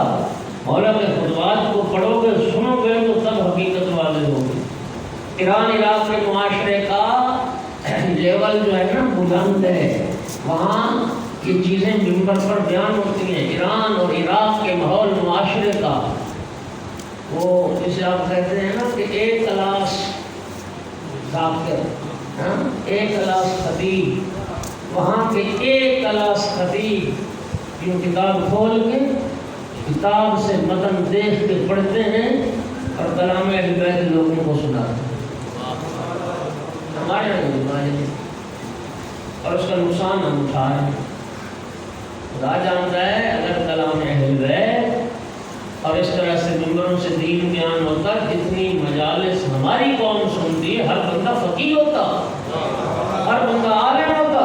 S1: مولا کے خطبات کو پڑھو گے، سنو گے تو تب حقیقت والے ہوگے۔ ایران عراق کے معاشرے کا لیول جو ہے نا بلند ہے، وہاں یہ چیزیں منبر پر بیان ہوتی ہیں۔ ایران اور عراق کے ماحول معاشرے کا، وہ جسے آپ کہتے ہیں نا کہ ایک کلاس ذاکر، ایک کلاس خطیب، وہاں کے ایک کلاس خطیب جو کتاب کھول کے کتاب سے متن دیکھ کے پڑھتے ہیں اور کلام اہل بیت لوگوں کو سناتے ہیں۔ ہمارے یہاں اور اس کا نقصان ہم اٹھا رہے ہیں۔ خدا جانتا ہے اگر کلام اہل بیت اور اس طرح سے ممبروں سے دین بیان ہوتا، جتنی مجالس ہماری قوم سنتی ہے، ہر بندہ فقیہ ہوتا، ہر بندہ عالم ہوتا۔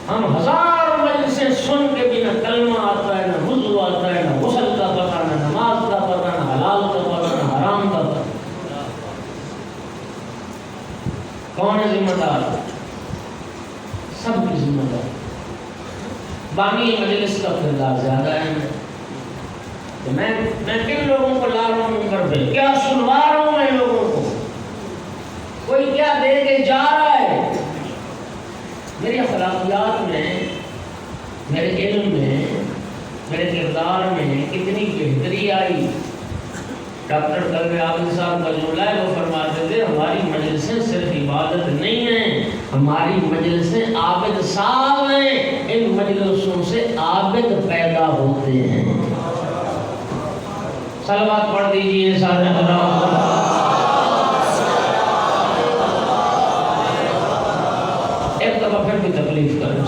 S1: ہم 1000 مجلسیں سن کے بھی نہ کلمہ آتا ہے، نہ وضو آتا ہے، نہ غسل کا پتہ، نہ نماز کا پتہ، نہ حلال کا پتہ، نہ حرام کا پتہ۔ کون ہے ذمہ دار؟ سب کی ذمہ دار۔ بانی مجلس کا کردار زیادہ ہے۔ میں کن لوگوں کو لا رہا ہوں منبر پہ، کیا سنوا رہا ہوں میں لوگوں کو، کوئی کیا دے کے جا رہا ہے؟ میری اخلاقیات میں، میرے علم میں، میرے کردار میں کتنی بہتری آئی۔ ڈاکٹر قلب عابد صاحب کا جملہ ہے، وہ فرماتے تھے ہماری مجلسیں صرف عبادت نہیں ہیں، ہماری مجلسیں عابد صاحب ہیں، ان مجلسوں سے عابد پیدا ہوتے ہیں۔ صلوات پڑھ دیجئے سارے حضرات۔ ایک دفعہ پھر بھی تکلیف کریں۔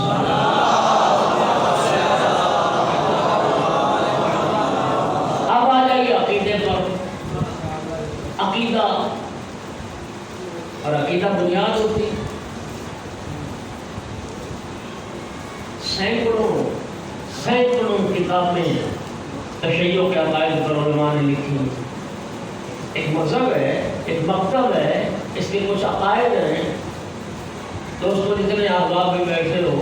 S1: اب آ جائیے عقیدے پر۔ عقیدہ اور عقیدہ بنیاد ہوتی، سینکڑوں کتابیں تشیع کے عقائد پر علماء نے لکھی۔ ایک مذہب ہے، ایک مکتب ہے، اس کے کچھ عقائد ہیں۔ دوستوں جتنے احباب میں بیٹھے ہو،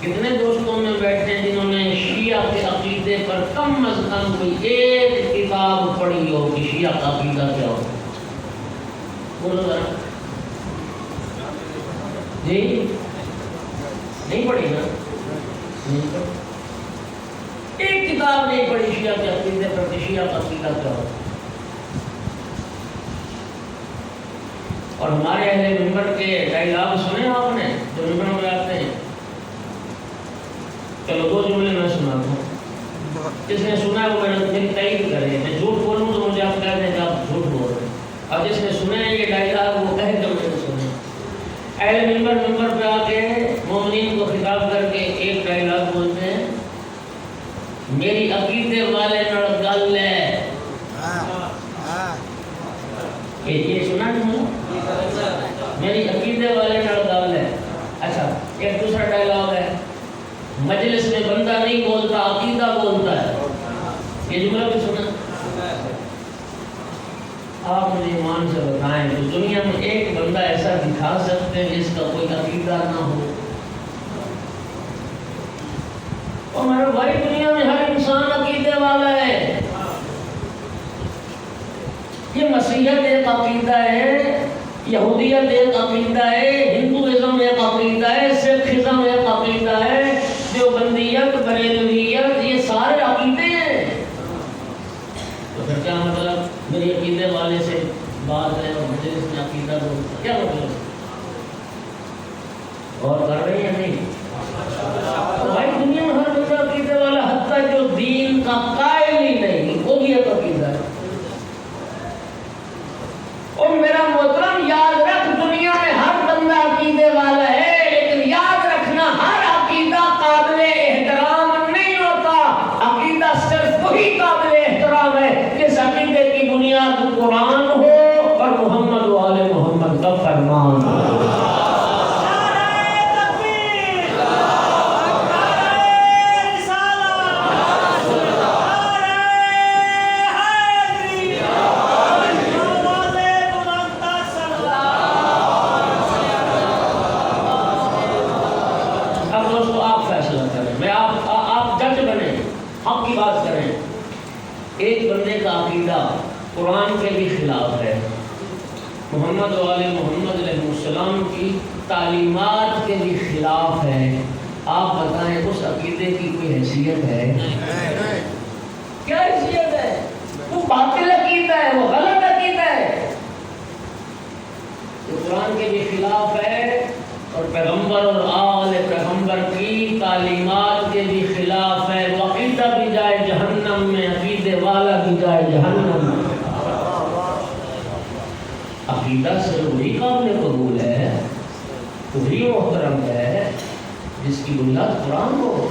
S1: کتنے دوستوں میں بیٹھے ہیں جنہوں نے شیعہ کے عقیدے پر کم از کم کوئی ایک کتاب پڑھی ہو کہ شیعہ کا عقیدہ کیا ہو؟ بولو ذرا جی، نہیں پڑھی نا؟ نہیں پڑھی، ایک کتاب نہیں پڑھی شیعہ کے عقیدے پر کہ شیعہ کا عقیدہ کیا ہو۔ اور ہمارے اہل منبر کے ڈائلاگ سنے آپ نے جو منبروں میں آتے ہیں؟ چلو دو جملے میں سناتا ہوں، جس نے سنا ہے وہ میری تائید کرے، میں جھوٹ بولوں تو مجھے آپ کہہ دیں کہ آپ جھوٹ بول رہے ہیں، اور جس نے سنا ہے یہ ڈائلاگ وہ کہے کہ میں نے سنا۔ اہل منبر پہ آ کے مومنین کو خطاب کر کے ایک ڈائلاگ بولتے ہیں، میری عقیدے والے نڑ گل ہے، یہ سنا نہیں؟ میری عقیدے والے نڑ گل ہے۔ اچھا ایک دوسرا ڈائلاگ ہے، مجلس میں بندہ نہیں بولتا عقیدہ بولتا ہے، یہ جملہ بھی سنا؟ آپ مجھے ایمان سے بتائیں کہ دنیا میں ایک بندہ ایسا دکھا سکتے ہیں جس کا کوئی عقیدہ نہ ہو؟ اور میرے بھائی دنیا میں ہر انسان عقیدے والا ہے۔ یہ مسیحیت ایک عقیدہ ہے، یہودیت ایک عقیدہ ہے، ہندوازم ایک عقیدہ ہے، سکھزم ایک عقیدہ ہے، دیوبندیت، بریلویت، یہ سارے عقیدے ہیں۔ تو پھر کیا مطلب میری عقیدے والے سے بات ہے اور مجلس میں عقیدہ بولتا، کیا مطلب؟ اور کر رہے ہیں نہیں؟ بھائی دنیا میں ہر بندہ عقیدے والا، حتیٰ جو دین کا قائل ہی نہیں وہ بھی ایک عقیدہ ہے۔ اور میرا محترم یاد رکھ، دنیا میں ہر بندہ عقیدے والا ہے، لیکن یاد رکھنا ہر عقیدہ قابل احترام نہیں ہوتا۔ عقیدہ صرف وہی قابل احترام ہے جس عقیدے کی بنیاد قرآن ہو اور محمد و آل محمد کا فرمان ہو۔ ایک بندے کا عقیدہ قرآن کے بھی خلاف ہے، محمد و آل محمد علیہ السلام کی تعلیمات کے بھی خلاف ہے، آپ بتائیں اس عقیدے کی کوئی حیثیت ہے؟ کیا حیثیت ہے؟ وہ باطل عقیدہ ہے، وہ غلط عقیدہ ہے، وہ قرآن کے بھی خلاف ہے اور پیغمبر اور آل پیغمبر کی تعلیمات کے بھی خلاف ہے۔ وہ عقیدہ بھی جائے جہنم میں، عقیدے والا بھی جائے جہنم میں۔ عقیدہ سے وہی قابل قبول ہے، وہی محترم ہے جس کی بنیاد قرآن ہو۔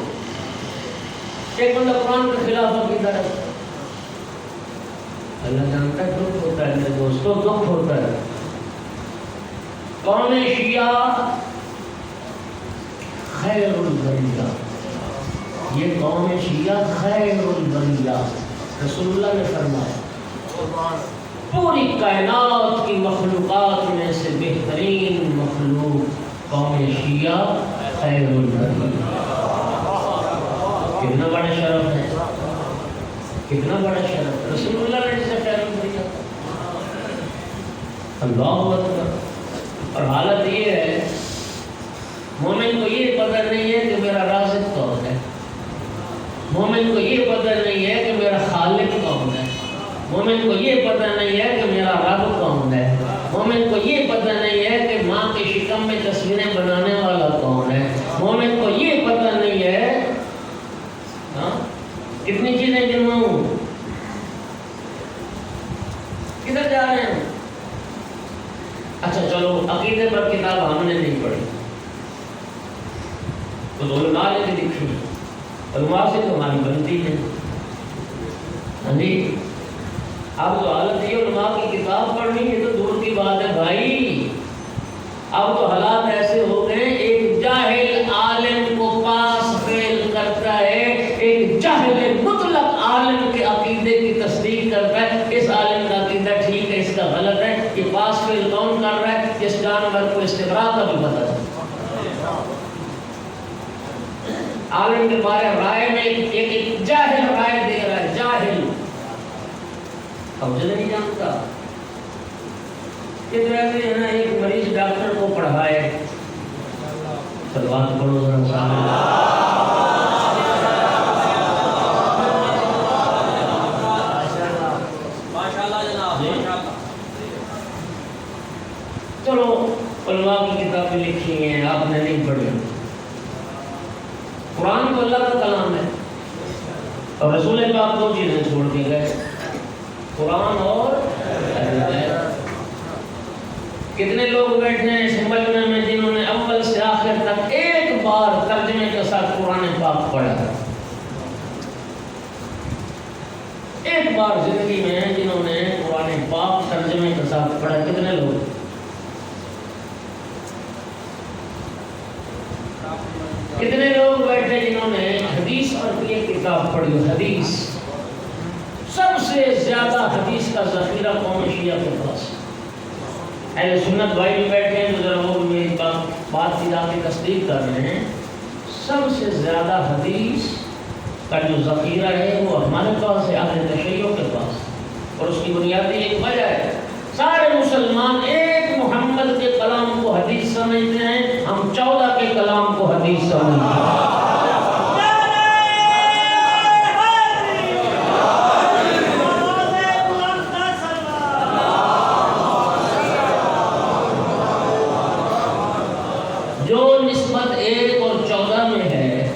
S1: ایک بندہ قرآن کے خلاف عقیدہ رکھتا ہے، اللہ جانتا ہے دکھ ہوتا ہے میرے دوستوں، دکھ ہوتا ہے۔ قوم شیعہ خیر البریہ، یہ قوم شیعہ خیر البریہ، رسول اللہ نے فرمایا پوری کائنات کی مخلوقات میں سے بہترین مخلوق قوم شیعہ خیر البریہ۔ کتنا بڑا شرف ہے، کتنا بڑا شرف، رسول اللہ نے جسے خیر البریہ، اللہ اکبر۔ اور حالت یہ ہے مومن کو یہ پتہ نہیں ہے کہ میرا رازق کون ہے، مومن کو یہ پتہ نہیں ہے کہ میرا خالق کون ہے، مومن کو یہ پتہ نہیں ہے کہ میرا رب کون ہے، مومن کو یہ پتہ نہیں ہے کہ ماں کے شکم میں تصویریں بنانے والا کون ہے، مومن کو یہ پتہ نہیں ہے۔ کتنی چیزیں گنواؤں، کدھر جا رہے ہیں؟ اچھا چلو عقیدے پر کتاب ہم نے نہیں پڑھی تو علماء نے بھی لکھی، علماء سے تو ہماری بنتی ہے۔ ہاں جی، اب تو حالت یہ علماء کی کتاب پڑھنی ہے تو دور کی بات ہے بھائی، اب تو حالات ایسے ہو گئے، ایک جاہل عالم کو پاس فیل کرتا ہے، ایک جاہل مطلق عالم کے عقیدے کی تصدیق کرتا ہے، اس عالم کا عقیدہ ٹھیک ہے، اس کا غلط ہے، یہ پاس فیل کون کر رہا ہے؟ اس جانور کو استقرار کا بھی پتہ ہے، عالم کے بارے رائے میں ایک جاہل رائے اب سے نہیں جانتا کہ ایسے ہے نا ایک مریض ڈاکٹر کو پڑھائے صلوات پڑھو ذرا
S3: ماشاءاللہ جناب ماشاءاللہ.
S1: چلو علماء کی کتابیں لکھی ہیں آپ نے نہیں پڑھی. قرآن تو اللہ کا کلام ہے اور رسول پاک دو چیزیں چھوڑ کے گئے قرآن اور کتنے لوگ بیٹھے ہیں اس مجمع میں جنہوں نے اول سے آخر تک ایک بار ترجمے کے ساتھ قرآن پاک پڑھا ہے. ایک بار زندگی میں جنہوں نے قرآن پاک ترجمے کے ساتھ پڑھا کتنے لوگ؟ کتنے لوگ بیٹھے جنہوں نے حدیث اور یہ کتاب پڑھی؟ حدیث سب سے زیادہ حدیث کا ذخیرہ قوم شیعہ کے پاس. اہل سنت بھائی بھی بیٹھے ہیں تو ذرا وہ میری بات کی جا کے تصدیق کر رہے ہیں. سب سے زیادہ حدیث کا جو ذخیرہ ہے وہ ہمارے پاس ہے اہل تشیع کے پاس. اور اس کی بنیادی ایک وجہ ہے سارے مسلمان ایک محمد کے کلام کو حدیث سمجھتے ہیں, ہم 14 کے کلام کو حدیث سمجھتے ہیں. جو نسبت 1 اور 14 میں ہے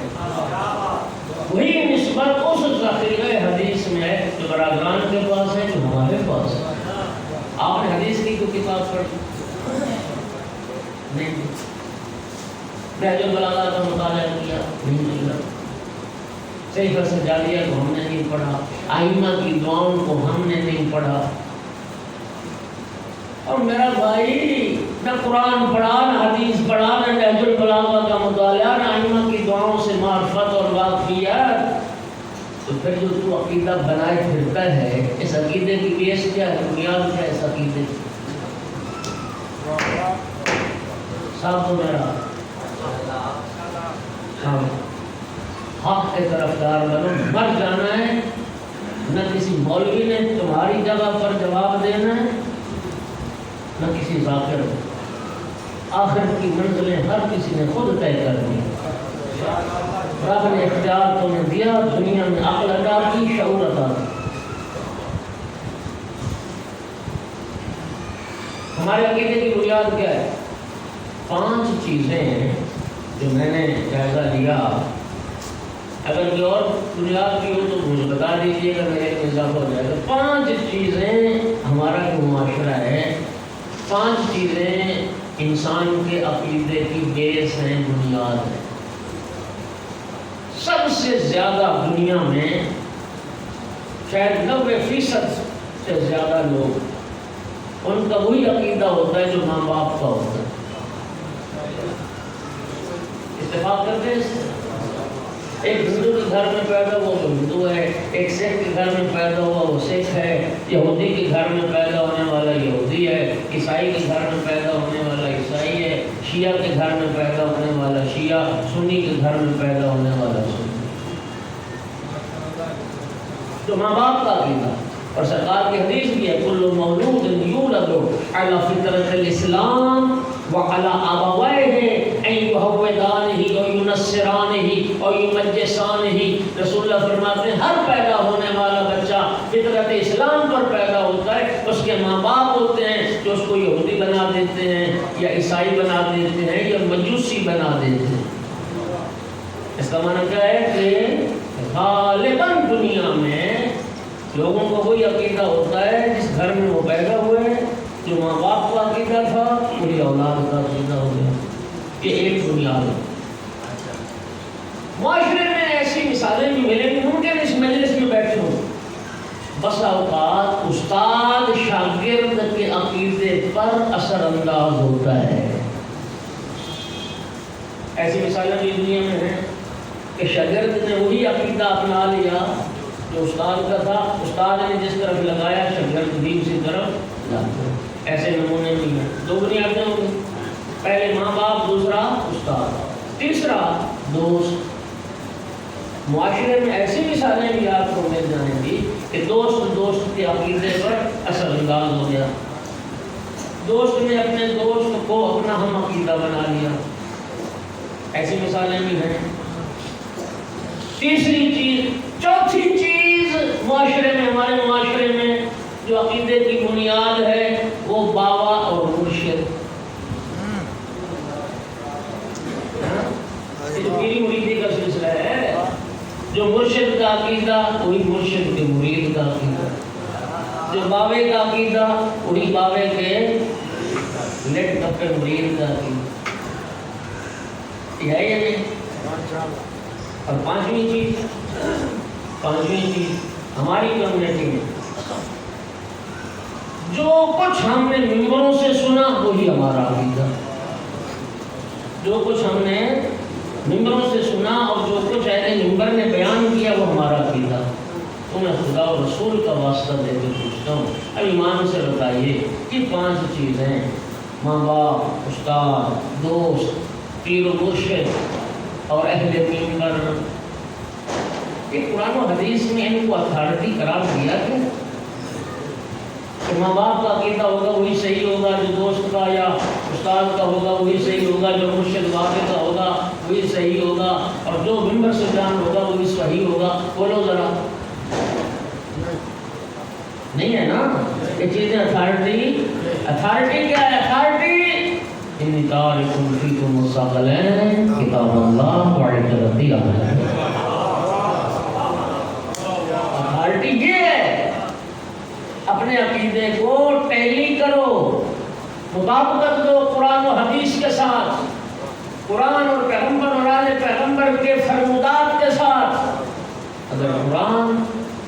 S1: وہی نسبت اس ذخیرہ حدیث میں ہے جو برادران کے پاس ہے, جو ہمارے پاس ہے. آپ نے حدیث کی کوئی کتاب پڑھی نہیں؟ نہج البلاغہ کا مطالعہ کیا نہیں؟ صحیح سجادیہ کو ہم نے نہیں پڑھا, ائمہ کی دعاؤں کو ہم نے نہیں پڑھا. اور میرا بھائی نہ قرآن پڑھا, نہ حدیث پڑھا, نہ نہج البلاغہ کا مطالعہ, نہ ائمہ کی دعاؤں سے معرفت اور واقفیت, تو پھر جو تو عقیدہ بنائے پھرتا ہے اس عقیدے کی بیس کیا ہے, بنیاد کیا ہے اس عقیدے کی؟ صاحب تو میرا حق کے طرفدار بنو, مر جانا ہے. نہ کسی مولوی نے تمہاری جگہ پر جواب دینا ہے نہ کسی ذاکر. آخر کی منزلیں ہر کسی نے خود طے کر دی. رب نے اختیار تمہیں دیا, دنیا میں عقل عطا کی, شعور عطا کی. ہمارے عقیدے کی بنیاد کیا ہے؟ 5 چیزیں ہیں جو میں نے جائزہ لیا. اگر کوئی اور بنیاد کی ہو تو مجھے بتا دیجیے گا, میرے میں اضافہ ہو جائے گا. 5 چیزیں ہمارا جو معاشرہ ہے, 5 چیزیں انسان کے عقیدے کی بیس ہیں, بنیاد ہے. سب سے زیادہ دنیا میں شاید 90% سے زیادہ لوگ ان کا وہی عقیدہ ہوتا ہے جو ماں باپ کا ہوتا ہے. اتفاق کرتے ہیں اس سے. ایک ہندو کے گھر میں پیدا ہوا وہ ہندو ہے, ایک سکھ کے گھر میں پیدا ہوا وہ سکھ ہے, یہودی کے گھر میں پیدا ہونے والا یہودی ہے, عیسائی کے گھر میں پیدا ہونے والا عیسائی ہے, شیعہ کے گھر میں پیدا ہونے والا شیعہ, سنی کے گھر میں پیدا ہونے والا سنی. تو ماں باپ کا عقیدہ. اور سرکار کی حدیث بھی ہے کل مولود یولد علی فطرت الاسلام وعلی ابویہ ان یہودانہ او ینصرانہ او یمجسانہ. رسول اللہ فرماتے ہیں ہر پیدا ہونے والا بچہ فطرت اسلام پر پیدا ہوتا ہے. اس کے ماں باپ ہوتے ہیں جو اس کو یہودی بنا دیتے ہیں یا عیسائی بنا دیتے ہیں یا مجوسی بنا دیتے ہیں. اس کا معنی کیا ہے کہ غالباً دنیا میں لوگوں کو وہی عقیدہ ہوتا ہے جس گھر میں وہ پیدا ہوئے ہیں. جو ماں باپ کا عقیدہ تھا وہی اولاد کا عقیدہ ہو گیا. یہ ایک بنیاد ہے. معاشرے میں ایسی مثالیں بھی ملیں گی, ممکن اس مجلس میں بیٹھے ہوں. بس اوقات استاد شاگرد کے عقیدے پر اثر انداز ہوتا ہے. ایسی مثالیں بھی دنیا میں ہیں کہ شاگرد نے وہی عقیدہ اپنا لیا جو استاد کا تھا. استاد نے جس طرف لگایا شاگرد بھی اسی طرف لگایا. ایسے نمونے بھی ہیں. 2 بنیادیں ہوں گی, پہلے ماں باپ, دوسرا استاد, تیسرا دوست. معاشرے میں ایسی مثالیں بھی آپ کو مل جائیں گی کہ دوست دوست کے عقیدے پر اثر انداز ہو گیا، دوست نے اپنے دوست کو اپنا ہم عقیدہ بنا لیا، ایسی مثالیں بھی ہیں۔ تیسری چیز، چوتھی چیز معاشرے میں، ہمارے معاشرے میں جو عقیدے کی بنیاد ہے وہ بابا اور مرشد، یہ جو پیری مریدی کا سلسلہ ہے، جو مرشد کا عقیدہ وہی مرشد کے مرید کا عقیدہ، جو بابے کا عقیدہ وہی بابے کے لٹ ٹپے مرید کا عقیدہ، یہ ہے یا نہیں؟ اور پانچویں چیز ہماری کمیونٹی میں جو کچھ ہم نے ممبروں سے سنا وہی ہمارا عقیدہ، جو کچھ ہم نے ممبروں سے سنا اور جو کچھ اہل ممبر نے بیان کیا وہ ہمارا عقیدہ۔ تو میں خدا و رسول کا واسطہ دے کے پوچھتا ہوں، اب ایمان سے بتائیے یہ 5 چیزیں، ماں باپ، استاد، دوست، پیر و مرشد اور اہل ممبر، یہ قرآن و حدیث میں ان کو اتھارٹی قرار دیا کہ ماں باپ کا عقیدہ ہوگا وہی صحیح ہوگا، جو دوست کا یا استاد کا ہوگا وہی صحیح ہوگا، جو مرشد بابے کا ہوگا وہی صحیح ہوگا، اور جو ممبر سے جان ہوگا وہی صحیح ہوگا؟ بولو ذرا، نہیں ہے نا یہ چیزیں؟ اتھارٹی کیا ہے؟ اتھارٹی انی تارک فیکم الثقلین کتاب اللہ وعترتی احمد، اتھارٹی یہ ہے اپنے عقیدے کو ٹیلی کرو، مطابقت دو قرآن و حدیث کے ساتھ، قرآن اور پیغمبر اور آل پیغمبر کے فرمودات کے ساتھ۔ اگر قرآن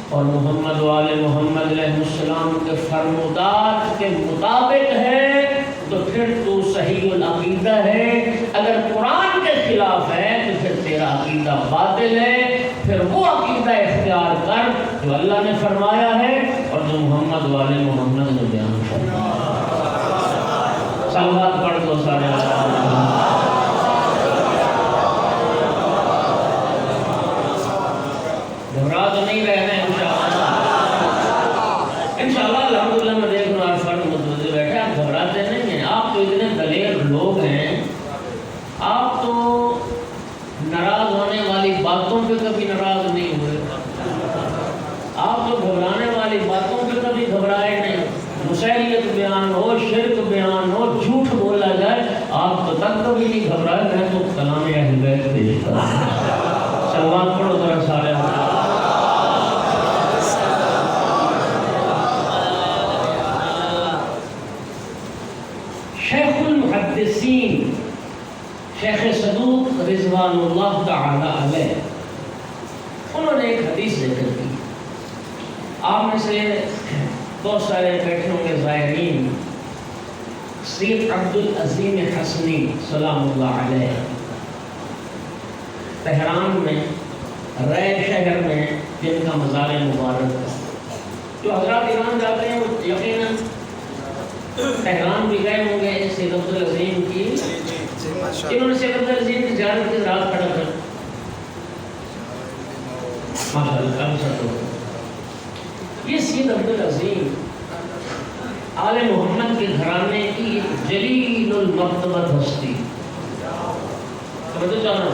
S1: اور محمد و آل محمد علیہ السلام کے فرمودات کے مطابق ہے تو پھر تو صحیح العقیدہ ہے، اگر قرآن کے خلاف ہے تو پھر تیرا عقیدہ باطل ہے، پھر وہ عقیدہ اختیار کر جو اللہ نے فرمایا ہے اور جو محمد و آل محمد نے بیان فرمایا۔ صلوات پڑھ دو سارے، گھبرا تو نہیں رہے ہیں انشاءاللہ الحمدللہ میں دیکھ رہا فرد متوجہ بیٹھے، آپ گھبراتے نہیں ہیں، آپ تو اتنے دلیر لوگ ہیں، آپ تو ناراض ہونے والی باتوں پہ کبھی ناراض نہیں ہوئے، آپ تو گھبرانے والی باتوں پہ کبھی گھبرائے نہیں، مسیحیت بیان ہو، شرک بیان ہو، جھوٹ بولا جائے آپ تو تک کبھی نہیں گھبرائے۔ میں تو کلام اہل بیت پیش کرتا ہوں، صلوات پڑھو ذرا سارے۔ شیخ المحدثین شیخ صدوق رضوان اللہ تعالی علیہ، انہوں نے ایک حدیث ذکر کی، آپ میں سے بہت سارے بیٹھے ہوں گے زائرین، سید عبدالعظیم حسنی سلام اللہ علیہ تہران میں رے شہر میں جن کا مزار مبارک ہے، جو حضرات ایران جاتے ہیں وہ یقیناً تہران بھی گئے ہوں گے سید عبدالعظیم کی، انہوں نے سید عبدالعظیم کی زیارت کی رات کھڑا کر ماشاءاللہ۔ یہ سید عبدالعظیم آل محمد کے گھرانے کی جلیل المرتبت ہستی، سمجھو چاہنا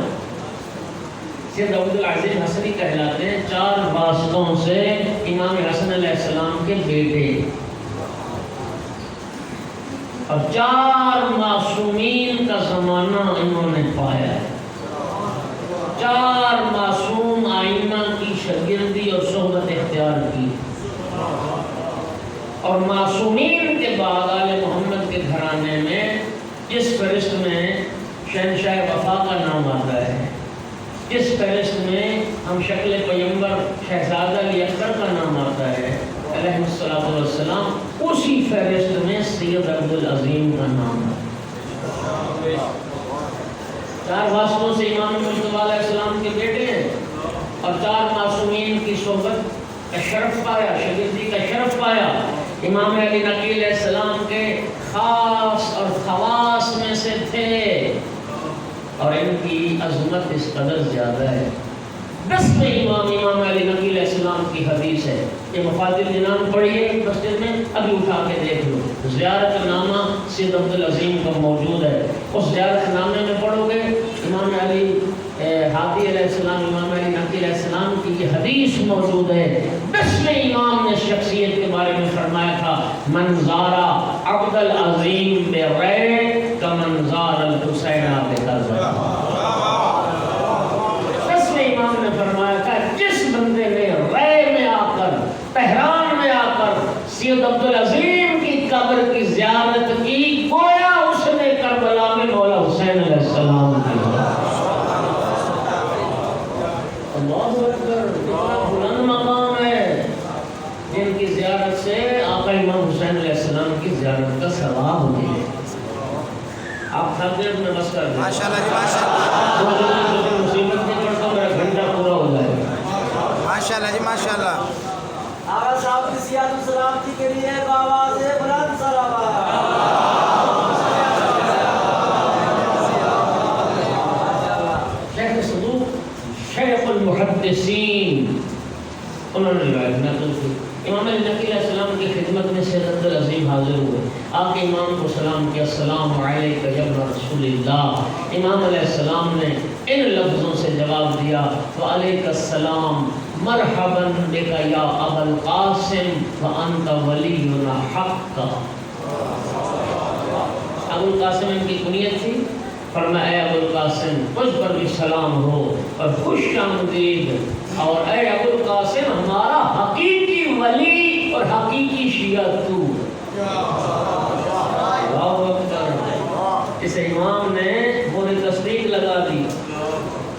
S1: سید عبدالعظیم حسنی کہلاتے ہیں، 4 واسطوں سے امام حسن علیہ السلام کے بیٹے، اور 4 معصومین کا زمانہ انہوں نے پایا ہے، 4 معصوم آئمہ کی شاگردی اور صحبت اختیار کی، اور معصومین کے بعد آل محمد کے گھرانے میں جس فہرست میں شہنشاہ وفا کا نام آتا ہے، جس فہرست میں ہم شکل پیمبر شہزادہ علی اکبر کا نام آتا ہے علیہ السلام، اسی فہرست میں سید عبدالعظیم کا نام ہے۔ 4 واسطوں سے امام مصطفیٰ علیہ السلام کے بیٹے ہیں، اور 4 معصومین کی صحبت کا شرف پایا، شاگردی کا شرف پایا، امام علی نقی علیہ السلام کے خاص اور خواص میں سے تھے، اور ان کی عظمت اس قدر زیادہ ہے 10 امام علی نقی علیہ السلام کی حدیث ہے. یہ مفاتیح الجنان پڑھیے مسجد میں, ابھی اٹھا کے دیکھ لو. زیارت نامہ سید عبدالعظیم کا موجود ہے. اس زیارت نامے میں پڑھو گے امام علی ہادی علیہ السلام, امام علی نقی علیہ السلام کی یہ حدیث موجود ہے. 10ویں امام نے شخصیت کے بارے میں فرمایا تھا, من زارا عبد العظیم برے کمن زار الحسین بکربلا. امام نے فرمایا تھا جس بندے نے رے میں آ کر, تہران میں آ کر سید عبدالعظیم کی قبر کی زیارت کی, گویا اس نے کربلا میں مولا حسین علیہ السلام کی. اللہ اکبر, کتنا بلند مقام ہے جن کی زیارت سے آقا امام حسین علیہ السلام کی زیارت کا ثواب ہوتی ہے. آپ تھک گئے میں بس کر دیں.
S2: ماشاءاللہ جی ماشاءاللہ.
S1: مصیبت نہیں پڑتا, میرا گھنٹہ پورا ہو جائے گا.
S2: ماشاءاللہ جی ماشاءاللہ.
S3: آقا صاحب کی سیاد السلامتی کے لیے آواز بلند سلام.
S1: شیخ صدوق شیخ المحدثین انہوں نے روایت نقل کی. امام علی نقی علیہ السلام کی خدمت میں سید عبدالعظیم حاضر ہوئے. آپ کے امام کو سلام کیا, السلام علیکہ یا ابن رسول اللہ. امام علیہ السلام نے ان لفظوں سے جواب دیا, وعلیکہ السلام مرحبا بک یا ابا القاسم وانت ولینا حقا. ابو القاسم ان کی کنیت تھی. فرمایا اے ابو القاسم مجھ پر بھی سلام ہو اور خوش آمدید, اور اے ابو القاسم ہمارا حقیقی ولی اور حقیقی شیعہ تو. اس امام نے پوری تصدیق لگا دی,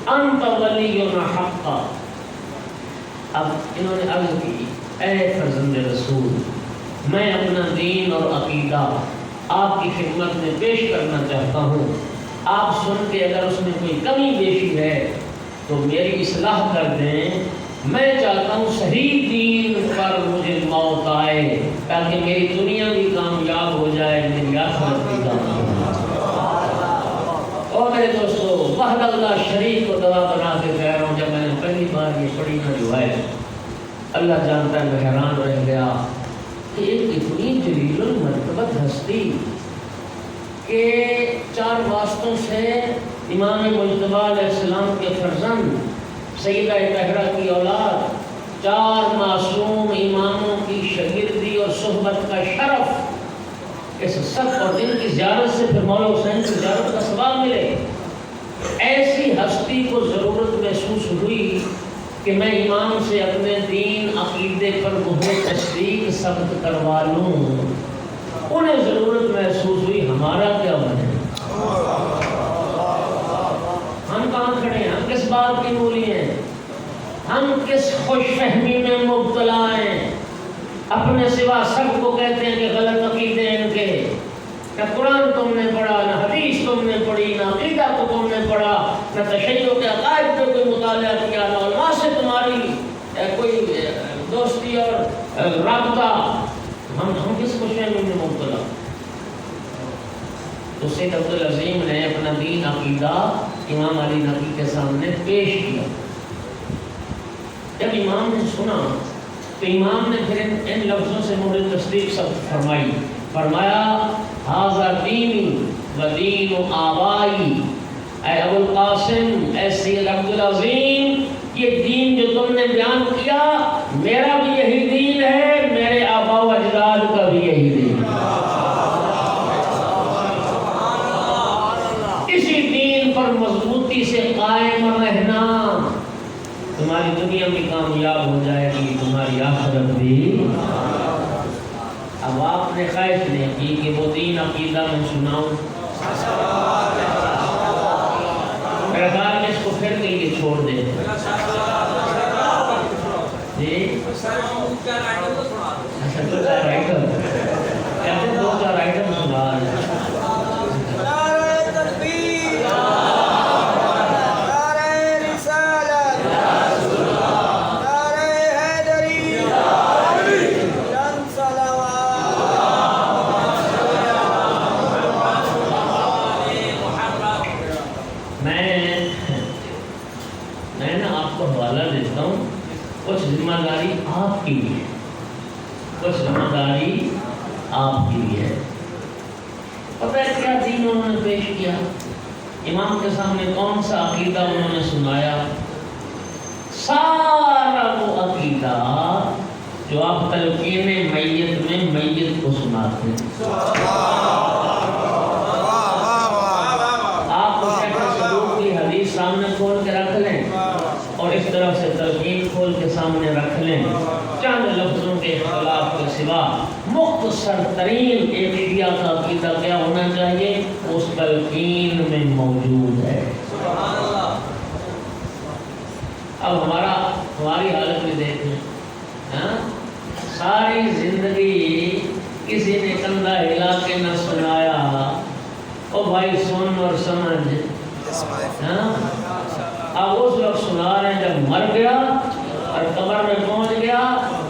S1: انت ولینا حقا. اب انہوں نے عرض کی, اے فرزند رسول, میں اپنا دین اور عقیدہ آپ کی خدمت میں پیش کرنا چاہتا ہوں. آپ سن کے اگر اس میں کوئی کمی بیشی ہے تو میری اصلاح کر دیں. میں چاہتا ہوں صحیح دین پر مجھے موت آئے تاکہ میری دنیا بھی کامیاب ہو جائے, میری آخرت بھی کامیاب ہو جائے. اور میرے دوستو, وحدہ اللہ شریف کو دوا بنا کے کہہ رہا ہوں, جب میں نے پہلی بار یہ پڑھی نا روایت, اللہ جانتا ہے میں حیران رہ گیا کہ ایک اتنی جلیل المرتبت ہستی کہ 4 واسطوں سے امام مجتبی علیہ السلام کے فرزند سیدہ طاہرہ کی اولاد, 4 معصوم اماموں کی شاگردی اور صحبت کا شرف, اس سب اور دن کی زیارت سے پھر مولا حسین کی زیارت کا ثواب ملے. ایسی ہستی کو ضرورت محسوس ہوئی کہ میں امام سے اپنے دین عقیدے پر مہر تصدیق ثبت کروا لوں. انہیں ضرورت محسوس ہوئی, ہمارا کیا بنے, ہم کہاں کھڑے ہیں, ہم کس بات کی مولی ہیں, ہم کس خوش فہمی میں مبتلا ہیں. اپنے سوا سب کو کہتے ہیں کہ غلط عقیدے ہیں ان کے, نہ قرآن تم نے پڑھا, نہ حدیث تم نے پڑھی, نہ عقیدہ کو تم نے پڑھا, نہ تشیع کے عقائد پہ کوئی مطالعہ کیا, نہ علماء سے تمہاری کوئی دوستی اور رابطہ. ہم کس خوش فہمی میں مبتلا. تو سید عبدالعظیم نے اپنا دین عقیدہ امام علی نقی کے سامنے پیش کیا. جب امام نے سنا تو امام نے پھر ان لفظوں سے مہر تصدیق سب فرمائی. فرمایا ھذا دینی و دین آبائی, اے ابو القاسم, اے سید عبدالعظیم, یہ دین جو تم نے بیان کیا میرا بھی یہی دین ہے, میرے آبا و اجداد کا بھی یہی دین ہے. اسی دین پر مضبوطی سے قائم رہنا, تمہاری دنیا بھی کامیاب ہو جائے گی, تمہاری آخرت بھی. اب آپ نے خواہش نہیں کی کہ وہ دین عقیدہ میں سناؤں, میرا خیال میں اس کو پھر کے لیے چھوڑ دیں. جی اچھا, 2-4 آئٹم کہتے, 2-4 آئٹم سنا. میں نا آپ کو حوالہ دیتا ہوں، کچھ ذمہ داری آپ کی بھی ہے، کچھ ذمہ داری آپ کی بھی ہے۔ پتہ ہے کیا دین انہوں نے پیش کیا؟ امام کے سامنے کون سا عقیدہ انہوں نے سنایا؟ سارا وہ عقیدہ جو آپ تلقین میت میں میت کو سناتے ہیں۔ آپ کو شیخ صدوق کی حدیث سامنے کھول کے رکھ لیں اور اس طرف سے تلقین کھول کے سامنے رکھ لیں، چند لفظوں کے اختلاف کے سوا مختصر ترین ایک شیعہ کا عقیدہ کیا ہونا چاہیے اس تلقین میں موجود ہے۔ اب ہماری حالت میں دیکھیں، ساری زندگی کسی نے کندھا ہلا کے نہ سنایا، او بھائی سن اور سمجھ، اب اس وقت سنا رہے ہیں جب مر گیا اور قبر میں پہنچ گیا،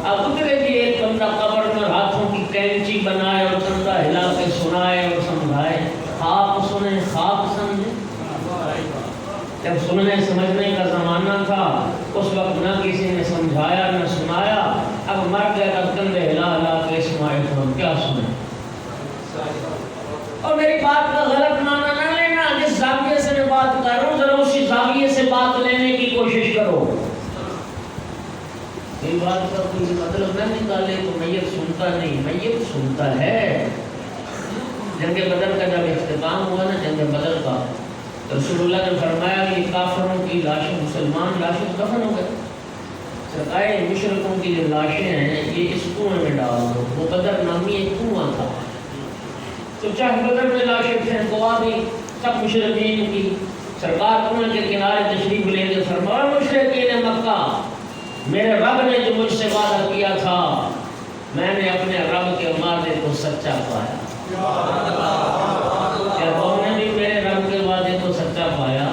S1: اب اترے جی ایک بندہ قبر میں ہاتھوں کی کینچی بنائے اور کندھا ہلا کے سنائے اور سمجھائے، خواب سنیں خواب سمجھیں۔ جب سننے سمجھنے کا زمانہ تھا اس وقت نہ کسی نے سمجھایا نہ سنایا، اب مر گئے اب کندھے ہلا ہلا کے اسماعیل ہم کیا سنیں؟ اور میری بات کا غلط معنی نہ لینا، جس زاویے سے میں بات کر رہا ہوں ذرا اسی زاویے سے بات لینے کی کوشش کرو۔ میری بات کا کوئی مطلب نہ نکالے تو میت سنتا نہیں، میت سنتا ہے۔ جنگ بدر کا جب اختتام ہوا نا، جنگ بدر کا، رسول اللہ نے فرمایا کہ کافروں کی لاشیں، مسلمان لاشیں دفن ہو گئے، سرکائے مشرکوں کی جو لاشیں ہیں یہ اس کنویں میں ڈال دو۔ وہ بدر نامی ایک کنواں تھا، تو چاہے بدر میں لاشیں پھینکوا دی سب مشرکین کی، سرکار کنویں کے کنارے تشریف لے کے فرمایا مشرکین مکہ، میرے رب نے جو مجھ سے وعدہ کیا تھا میں نے اپنے رب کے وعدے کو سچا پایا۔ کیا قوم نے بھی میرے رب کے وعدے کو سچا پایا؟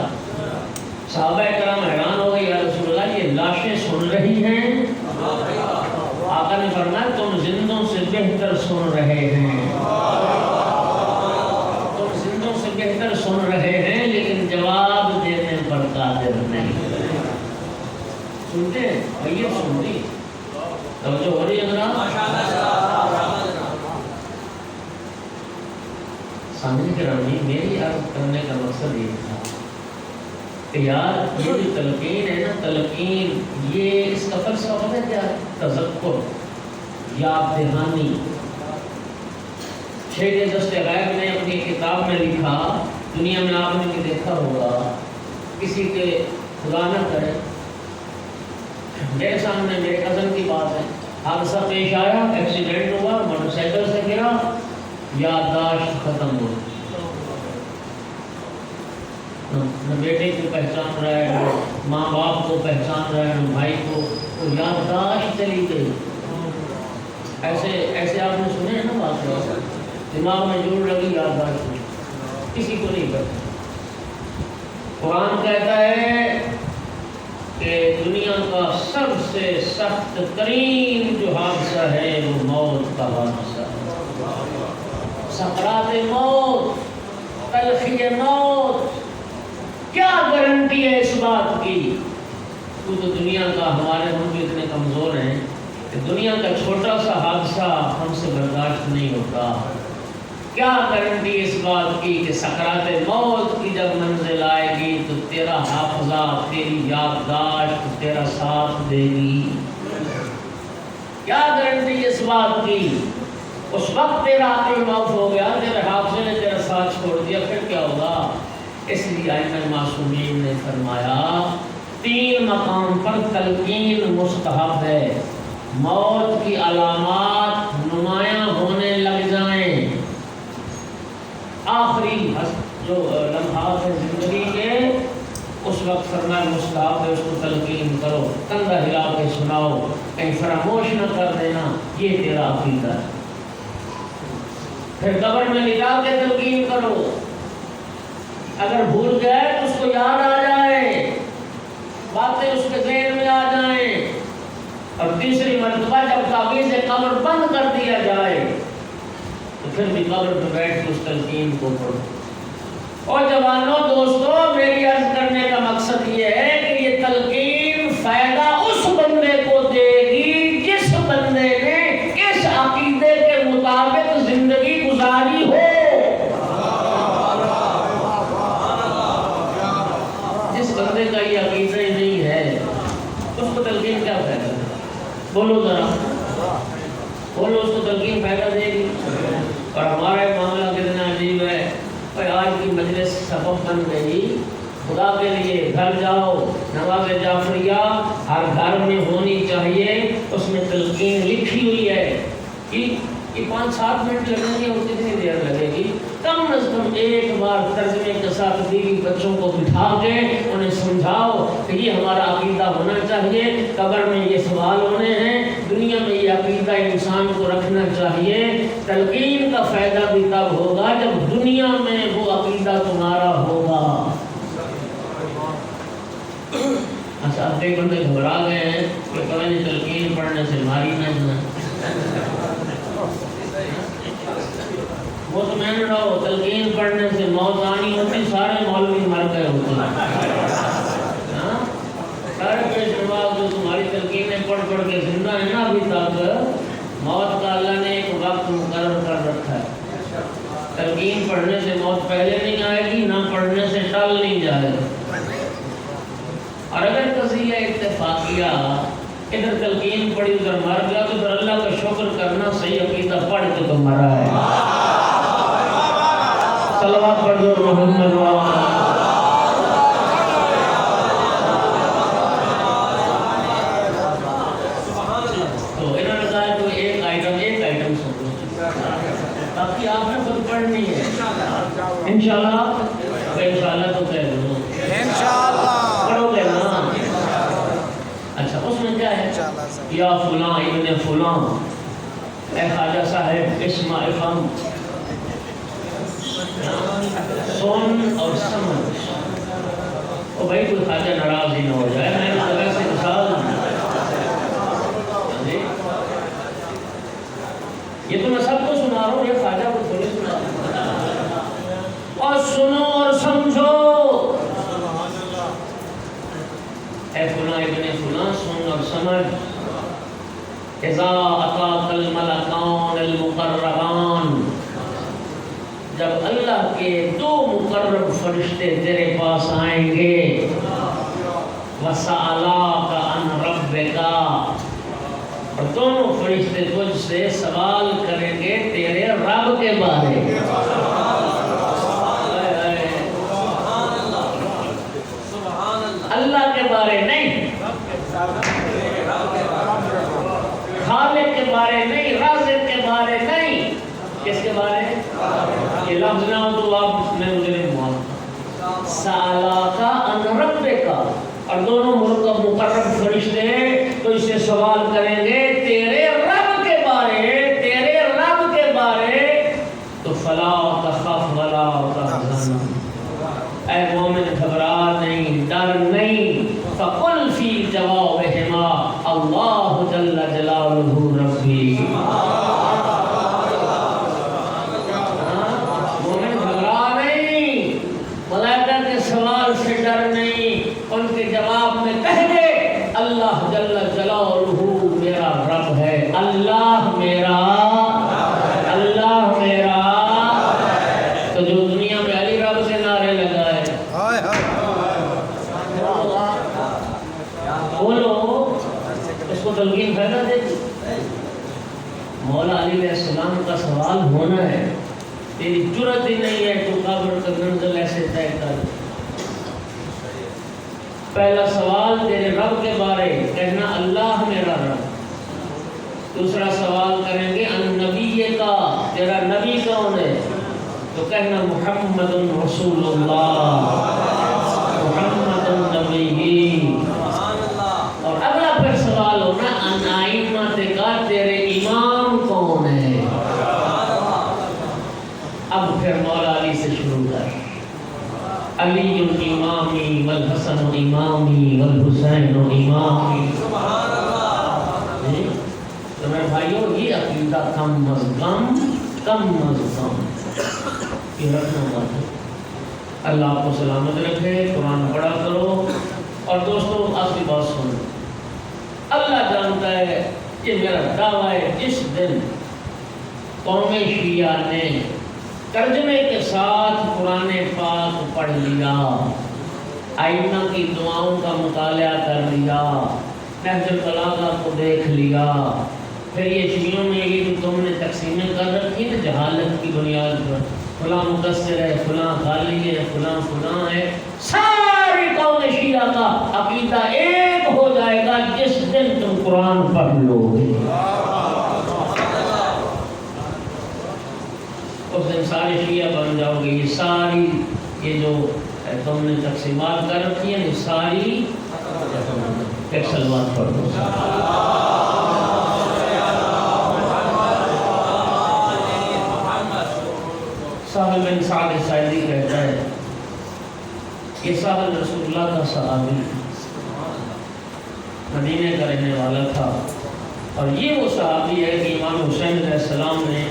S1: صحابہ کرام حیران ہو گئے، یا رسول اللہ یہ لاشیں سن رہی ہیں؟ آقا نے فرمایا تم زندوں سے بہتر سن رہے ہیں، تم زندوں سے بہتر سن رہے ہیں لیکن جواب دینے پر قادر نہیں۔ سنتے ہیں میت سنتی، توجہ ہو رہی ہے ذرا؟ سامنے کرانی میری عرض کرنے کا مقصد یہ تھا کہ یار یہ جو تلقین ہے نا، تلقین یہ اس کا فلسفہ پتہ ہے کیا؟ تذکر، یاد دہانی۔ شیخ دست غیب نے اپنی کتاب میں لکھا، دنیا میں آپ نے بھی دیکھا ہوگا، کسی کے خدا نہ کرے میرے سامنے میرے کزن کی بات ہے، حادثہ پیش آیا، ایکسیڈنٹ ہوا، موٹر سائیکل سے گرا، یادداشت ختم ہو، نہ بیٹے کو پہچان رہا ہے، نہ ماں باپ کو پہچان رہا ہے، نہ بھائی کو، تو یادداشت چلی گئی۔ ایسے آپ نے سنے ہیں نا بات، دماغ میں جوڑ لگی یادداشت میں، کسی کو نہیں پتا۔ قرآن کہتا ہے کہ دنیا کا سب سے سخت ترین جو حادثہ ہے وہ موت کا حادثہ ہے، سکرات موت، تلخی موت۔ کیا گارنٹی ہے اس بات کی؟ تو دنیا کا، ہمارے ہم بھی اتنے کمزور ہیں کہ دنیا کا چھوٹا سا حادثہ ہم سے برداشت نہیں ہوتا۔ کیا گارنٹی اس بات کی کہ سکرات موت کی جب منزل آئے گی تو تیرا حافظہ، تیری یادداشت تیرا ساتھ دے گی؟ کیا گارنٹی اس بات کی؟ اس وقت تیرا عقل معاف ہو گیا، تیرے حافظے نے تیرا ساتھ چھوڑ دیا، پھر کیا ہوگا؟ اس لیے ائمہ معصومین نے فرمایا 3 مقام پر تلقین مستحب ہے۔ موت کی علامات نمایاں ہونے لگ جائیں، آخری جو لمحات ہیں زندگی کے، اس وقت فرمایا مستحب ہے اس کو تلقین کرو، کندھا ہلا کے سناؤ، کہیں فراموش نہ کر دینا، یہ تیرا عقیدہ ہے۔ پھر قبر میں لٹا کے تلقین کرو، اگر بھول گئے تو اس کو یاد آ جائے، باتیں اس کے ذہن میں آ جائیں، اور تیسری مرتبہ جب تعویذ قبر بند کر دیا جائے تو پھر بھی قبر پہ بیٹھ کے اس تلقین کو پڑھو۔ اور جوانوں دوستوں، میری عرض کرنے کا مقصد یہ ہے کہ یہ تلقین کا یہ عقیدہ ہی نہیں ہے اس کو تلقین کیا فائدہ؟ بولو ذرا، بولو اس کو تلقین فائدہ دے گی؟ اور ہمارا معاملہ کتنا عجیب ہے، آج کی مجلس سبب بن گئی خدا کے لیے گھر جاؤ، نماز جعفریہ ہر گھر میں ہونی چاہیے، اس میں تلقین لکھی ہوئی ہے کہ 5-7 منٹ لگیں گے اور کتنی دیر لگے گی، کم از کم ایک بار ترجمے کے ساتھ بیوی بچوں کو بٹھا کے انہیں سمجھاؤ کہ یہ ہمارا عقیدہ ہونا چاہیے، قبر میں یہ سوال ہونے ہیں، دنیا میں یہ عقیدہ انسان کو رکھنا چاہیے۔ تلقین کا فائدہ بھی تب ہوگا جب دنیا میں وہ عقیدہ تمہارا ہوگا۔ اچھا اب کئی بندے گھبرا گئے ہیں کہ پتہ نہیں تلقین پڑھنے سے ماری نہ جائے، وہ تو میں نے رہو تلقین پڑھنے سے موت آنی ہوتی، سارے مولوی مر گئے ہوتے ہیں، سارے پیش نواز جو تمہاری تلقینیں پڑھ پڑھ کے زندہ ہیں نا ابھی تک، موت کا اللہ نے ایک وقت مقرر کر رکھا ہے، تلقین پڑھنے سے موت پہلے نہیں آئے گی، نہ پڑھنے سے ٹل نہیں جائے گا۔ اور اگر قضیہ اتفاقیہ ادھر تلقین پڑھی ادھر مر گیا تو پھر اللہ کا شکر کرنا، صحیح عقیدہ پڑھ کے تو مرا ہے۔ صلوات پڑھ دو محمد تو انہوں نے کہا تو ایک آئٹم سنو، تاکہ آپ نے خود پڑھنی ہے انشاءاللہ تو کہہ دو
S2: انشاءاللہ
S1: پڑھو گے نا۔ اچھا اس میں کیا ہے؟ یا فلاں ابن فلاں، اے خواجہ صاحب اسمع افہم، سن اور سمجھ۔ او بھائی کوئی خواجہ ناراض ہی نہ ہو جائے، میں نے جگہ سے مثال یہ تو میں سب کو سنا رہا ہوں، یہ خواجہ کو تھوڑی سنا رہا ہوں۔ اور سنو اور سمجھو، اے فلاں ابن فلاں سن اور سمجھ، اذا اتاک الملکان المقربان، جب اللہ کے 2 مقرب فرشتے تیرے پاس آئیں گے، وَسَأَلَاكَ عَنْ رَبِّكَ، اور دونوں فرشتے تجھ سے سوال کریں گے تیرے رب کے بارے۔ اللہ کے بارے نہیں، خالق کے بارے نہیں، رازق کے بارے نہیں، کس کے بارے؟ یہ لفظ نہ ہو تو آپ میں مجھے نہیں معاف۔ سَأَلَاكَ عَنْ رَبِّكَ، اور دونوں مقرب فرشتے تو اس سے سوال کریں گے تیرے رب کے بارے، تیرے رب کے بارے، تو فَلَا تَخَفْ وَلَا تَحْزَنْ، اے مومن گھبرا نہیں، ڈر نہیں، فَقُلْ فِي جَوَابِهِمَا اللَّهُ جَلَّ جَلَالُهُ رَبِّي۔ مومن گھبرا نہیں، ملائکہ کے سوال سے ڈر نہیں، ان کے جواب میں کہہ دے اللہ جل جلالہ میرا رب ہے، اللہ میرا، اللہ میرا۔ تو جو دنیا میں علی رب سے نعرے لگائے، بولو اس کو تلقین فائدہ دے گی؟ مولا علی علیہ السلام کا سوال ہونا ہے، تیری جرت ہی نہیں ہے تو قبر کا منزل ایسے طے کر۔ پہلا سوال تیرے رب کے بارے، کہنا اللہ میرا رب۔ دوسرا سوال کریں گے النبی کا، تیرا نبی کون ہے؟ تو کہنا محمد رسول اللہ، محمد النبی۔ اور اگلا پھر سوال ہونا ان ائمۃ کا، تیرے امام کون ہے؟ اب پھر مولا علی سے شروع کر، علی امامی والحسن امامی والحسین امامی۔ تو میرے بھائیوں یہ عقیدہ کم از کم یہ رکھنا بات ہے۔ اللہ آپ کو سلامت رکھے، قرآن پڑھا کرو۔ اور دوستو آخری بات سنو، اللہ جانتا ہے کہ میرا دعویٰ ہے جس دن قوم شیعہ نے ترجمے کے ساتھ قرآن پاک پڑھ لیا، آئمہ کی دعاؤں کا مطالعہ کر لیا، نہج البلاغہ کو دیکھ لیا، پھر یہ شیعوں میں یہ جو تم نے تقسیمیں کر رکھی نا جہالت کی بنیاد پر، فلاں مقصر ہے، فلاں خالی ہے، فلاں فلاں ہے، ساری قوم شیعہ کا عقیدہ ایک ہو جائے گا جس دن تم قرآن پڑھ لو گے۔ اس دن سارے شیعہ بن جاؤ گے۔ یہ ساری یہ جو تم نے تقسیمات کر رکھی ہیں یہ ساری ایک سلوات پڑھ دو۔ سہل بن سعد ساعدی کہتا ہے یہ سہل رسول اللہ کا صحابی مدینے کا رہنے والا تھا، اور یہ وہ صحابی ہے کہ امام حسین علیہ السلام نے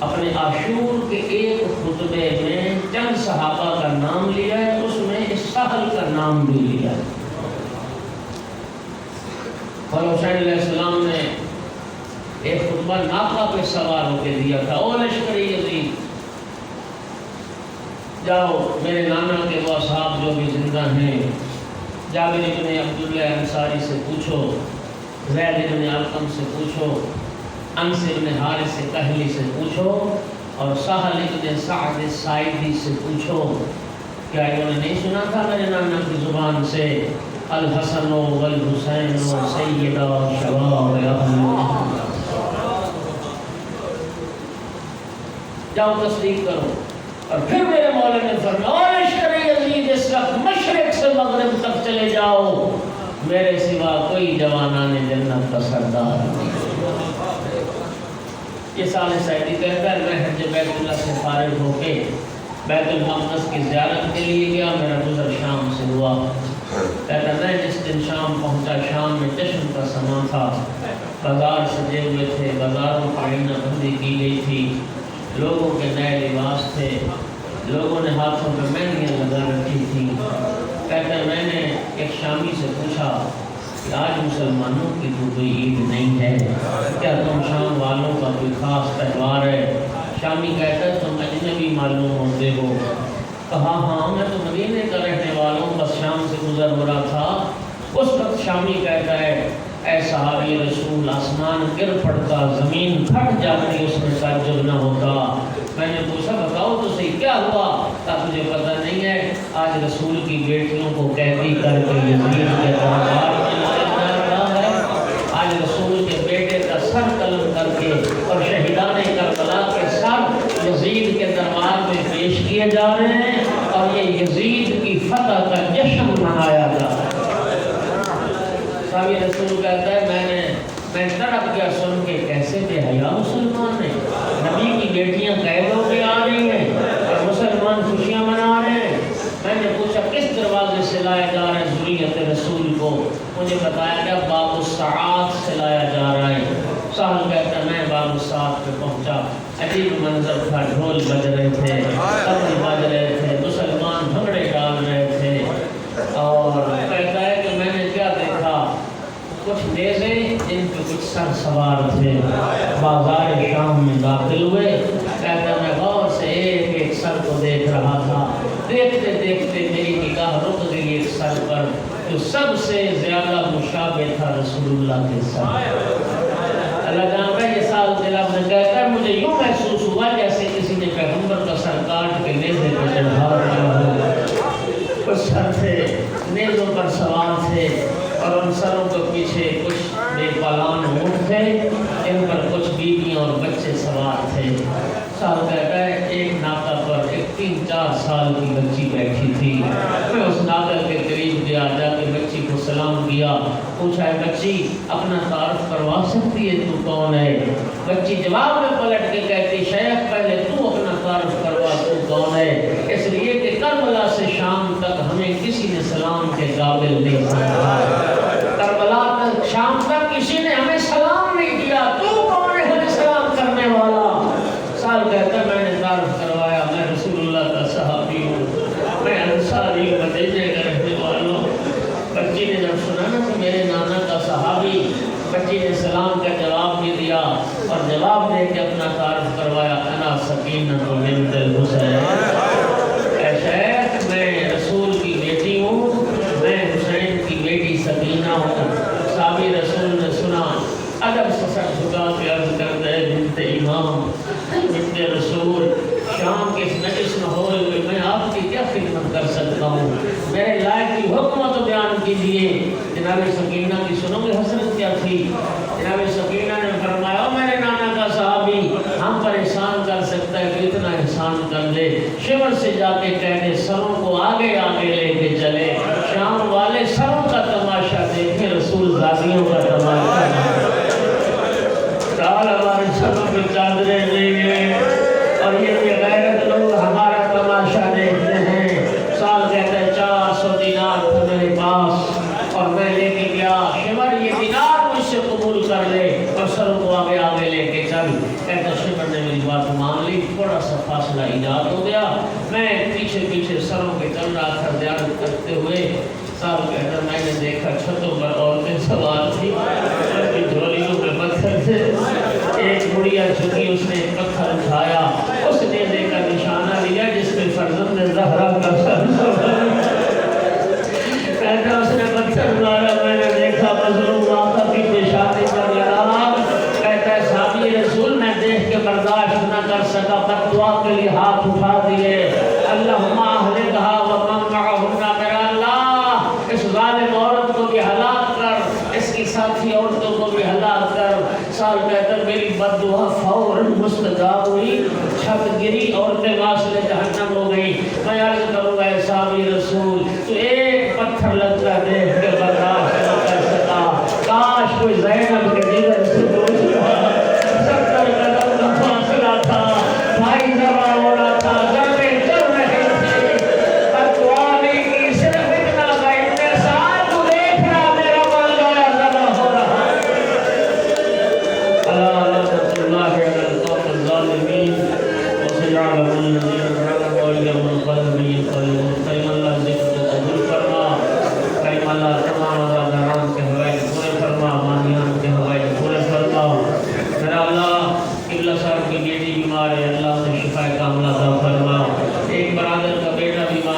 S1: اپنے عاشور کے ایک خطبے میں چند صحابہ کا نام لیا ہے، اس میں اس سہل کا نام بھی لیا ہے۔ اور حسین علیہ السلام نے ایک خطبہ ناقہ پہ سوار ہو کے دیا تھا، او لشکری یزید جاؤ میرے نانا کے وہ اصحاب جو بھی زندہ ہیں، جابر بن عبداللہ انصاری سے پوچھو، زید بن علقم سے پوچھو، انس بن حارث کہلی سے پوچھو، اور سہل بن سعد ساعدی سے پوچھو، کیا انہوں نے نہیں سنا تھا میرے نانا کی زبان سے الحسن والحسین سیدہ شباب اہل محمد؟ جاؤ تصدیق کرو۔ اور پھر میرے مولا نے فرمایا اور لشکر یزید اس وقت مشرق سے مغرب تک چلے جاؤ، میرے سوا کوئی جوانان جنت کا سردار نہیں۔ یہ سال سعیدی کہتا ہے میں حج بیت اللہ سے فارغ ہو کے بیت المقدس کی زیارت کے لیے گیا، میرا گزر شام سے ہوا۔ کہتا میں جس دن شام پہنچا، شام میں جشن کا سما تھا، بازار سجے ہوئے تھے، بازاروں پر آئینہ بندی کی گئی تھی، لوگوں کے نئے لباس تھے، لوگوں نے ہاتھوں میں مہندیاں لگا رکھی تھی۔ کہتا ہے میں نے ایک شامی سے پوچھا کہ آج مسلمانوں کی تو کوئی عید نہیں ہے، کیا تم شام والوں کا کوئی خاص تہوار ہے؟ شامی کہتا ہے تم اجنبی معلوم ہوتے ہو۔ کہا ہاں میں تو مدینے کا رہنے والا ہوں، بس شام سے گزر ہو رہا تھا۔ اس وقت شامی کہتا ہے اے صحابی رسول، آسمان گر پڑتا، زمین پھٹ جاتی، اس میں تعجب نہ ہوتا۔ میں نے پوچھا بتاؤ تو صحیح کیا ہوا؟ کہا تجھے پتہ نہیں ہے آج رسول کی بیٹیوں کو قیدی کر کے یزید کے دربار میں لایا جا رہا ہے، آج رسول کے بیٹے کا سر قلم کر کے اور شہیدان کربلا کے سر یزید کے دربار میں پیش کیے جا رہے ہیں، اور یہ یزید کی فتح کا جشن منایا جا رہا ہے۔ صحابی رسول کہتا ہے میں تڑپ گیا سن کے، کیسے بے حیا مسلمان ہیں، نبی کی بیٹیاں قید ہو کے آ رہی ہیں اور مسلمان خوشیاں منا رہے ہیں۔ میں نے پوچھا کس دروازے سے لایا جا رہا ہے ذریت رسول کو؟ مجھے بتایا گیا باب الساعات سے لایا جا رہا ہے۔ سہل کہتا ہے میں باب الساعات پہ پہنچا، عجیب منظر تھا، ڈھول بج رہے تھے، طبل بج رہے تھے، مسلمان بھنگڑے ڈال رہے تھے، اور کہتا ہے کہ میں نے کیا دیکھا، کچھ نیزے جن پہ کچھ سر سوار تھے بازار شام میں داخل ہوئے۔ کہتا میں غور سے ایک ایک سر کو دیکھ رہا تھا، دیکھتے دیکھتے میری نگاہ رک گئی ایک سر پر جو سب سے زیادہ مشابہ تھا رسول اللہ کے سر۔ اللہ جان رہا ہے یہ سال دلا میں کہتا ہے مجھے یوں محسوس ہوا جیسے کسی نے پیغمبر کا سر کاٹ کے نیزے پر چڑھا رہا ہو۔ کچھ سر تھے، نیزوں پر سوار تھے، اور ان سروں کے پیچھے کچھ بے پالان اونٹ تھے، ان پر کچھ بیویاں اور بچے سوار تھے۔ سال کہتا ہے ایک ناقہ پر ایک 3-4 سال کی بچی بیٹھی تھی، میں اس ناقہ کے قریب گیا، جا کے بچی کو سلام کیا، پوچھا ہے بچی اپنا تعارف کروا سکتی ہے تو کون ہے؟ بچی جواب میں پلٹ کے کہتی شیخ پہلے تو اپنا تعارف کروا تو کون ہے، اس لیے کہ کربلا سے شام تک ہمیں کسی نے سلام کے قابل نہیں سمجھا، کربلا تک شام تک کسی نے ہمیں سلام نہیں کیا، تو کون ہے ہمیں سلام کرنے والا؟ سال کہتا ہے میں نے تعارف کروایا، میں رسول اللہ کا صحابی ہوں، میں انصاری مدینے کا رہنے والا ہوں۔ بچی نے جب سنا نا کہ میرے نانا کا صحابی، بچی نے سلام کا جواب بھی دیا اور جواب دے کے اپنا تعارف کروایا، انا سکینۃ بنت الحسین، اے شیخ میں رسول کی بیٹی ہوں کیجیے. جناب سکینہ کی سنو گے حسرت کیا تھی. جناب سکینہ نے فرمایا او میرے نانا کا صحابی ہم پر احسان کر سکتا ہے کہ اتنا احسان کر دے. شمر سے جا کے کہہ دے سروں کو آگے آگے لے کے چلے. شام والے سروں کا تماشا دیکھے رسول زادیوں کا تماشا. سال ہمارے سروں پہ چادریں نہیں ہیں اور یہ غیرت لوگ ہمارا تماشا دیکھتے ہیں. سال کہتا ہے 400 دینار تھا میرے پاس اور میں لے کے گیا. شمر یہ دینار مجھ سے قبول کر لے اور سروں کو آگے آگے لے کے چل. کہتا شمر نے میری بات مان لی. تھوڑا سا فاصلہ ایجاد ہو گیا. میں پیچھے پیچھے سروں کے چل رہا تھا زیارت کرتے ہوئے. سال کہتا میں نے دیکھا چھتوں پر عورتیں سوار تھی ان کی جھولیوں میں پتھر تھے. ایک بڑھیا جھکی اس نے ایک پتھر اٹھایا. اس نے دیکھا نشانہ لیا جس پہ فرزند زہرا کا سر کہتا اس نے پتھر مارا. میں نے دیکھا مظلوم آقا کی پیشانی پر لڑا. کہتا ہے صحابی رسول میں دیکھ کے برداشت نہ کر سکا. تقوا کے لیے ہاتھ اٹھا دیے. اللہم اہلکھا ومن معہن. میرا اللہ اس ظالم عورت کو بھی ہلاک کر, اس کی ساتھی عورتوں کو بھی ہلاک کر. سال بہتر میری بد دعا فوراً مستجاب ہوئی. چھت گری, عورتیں واسلے جہنم ہو گئی. میں عرض کروں گا اے صحابی رسول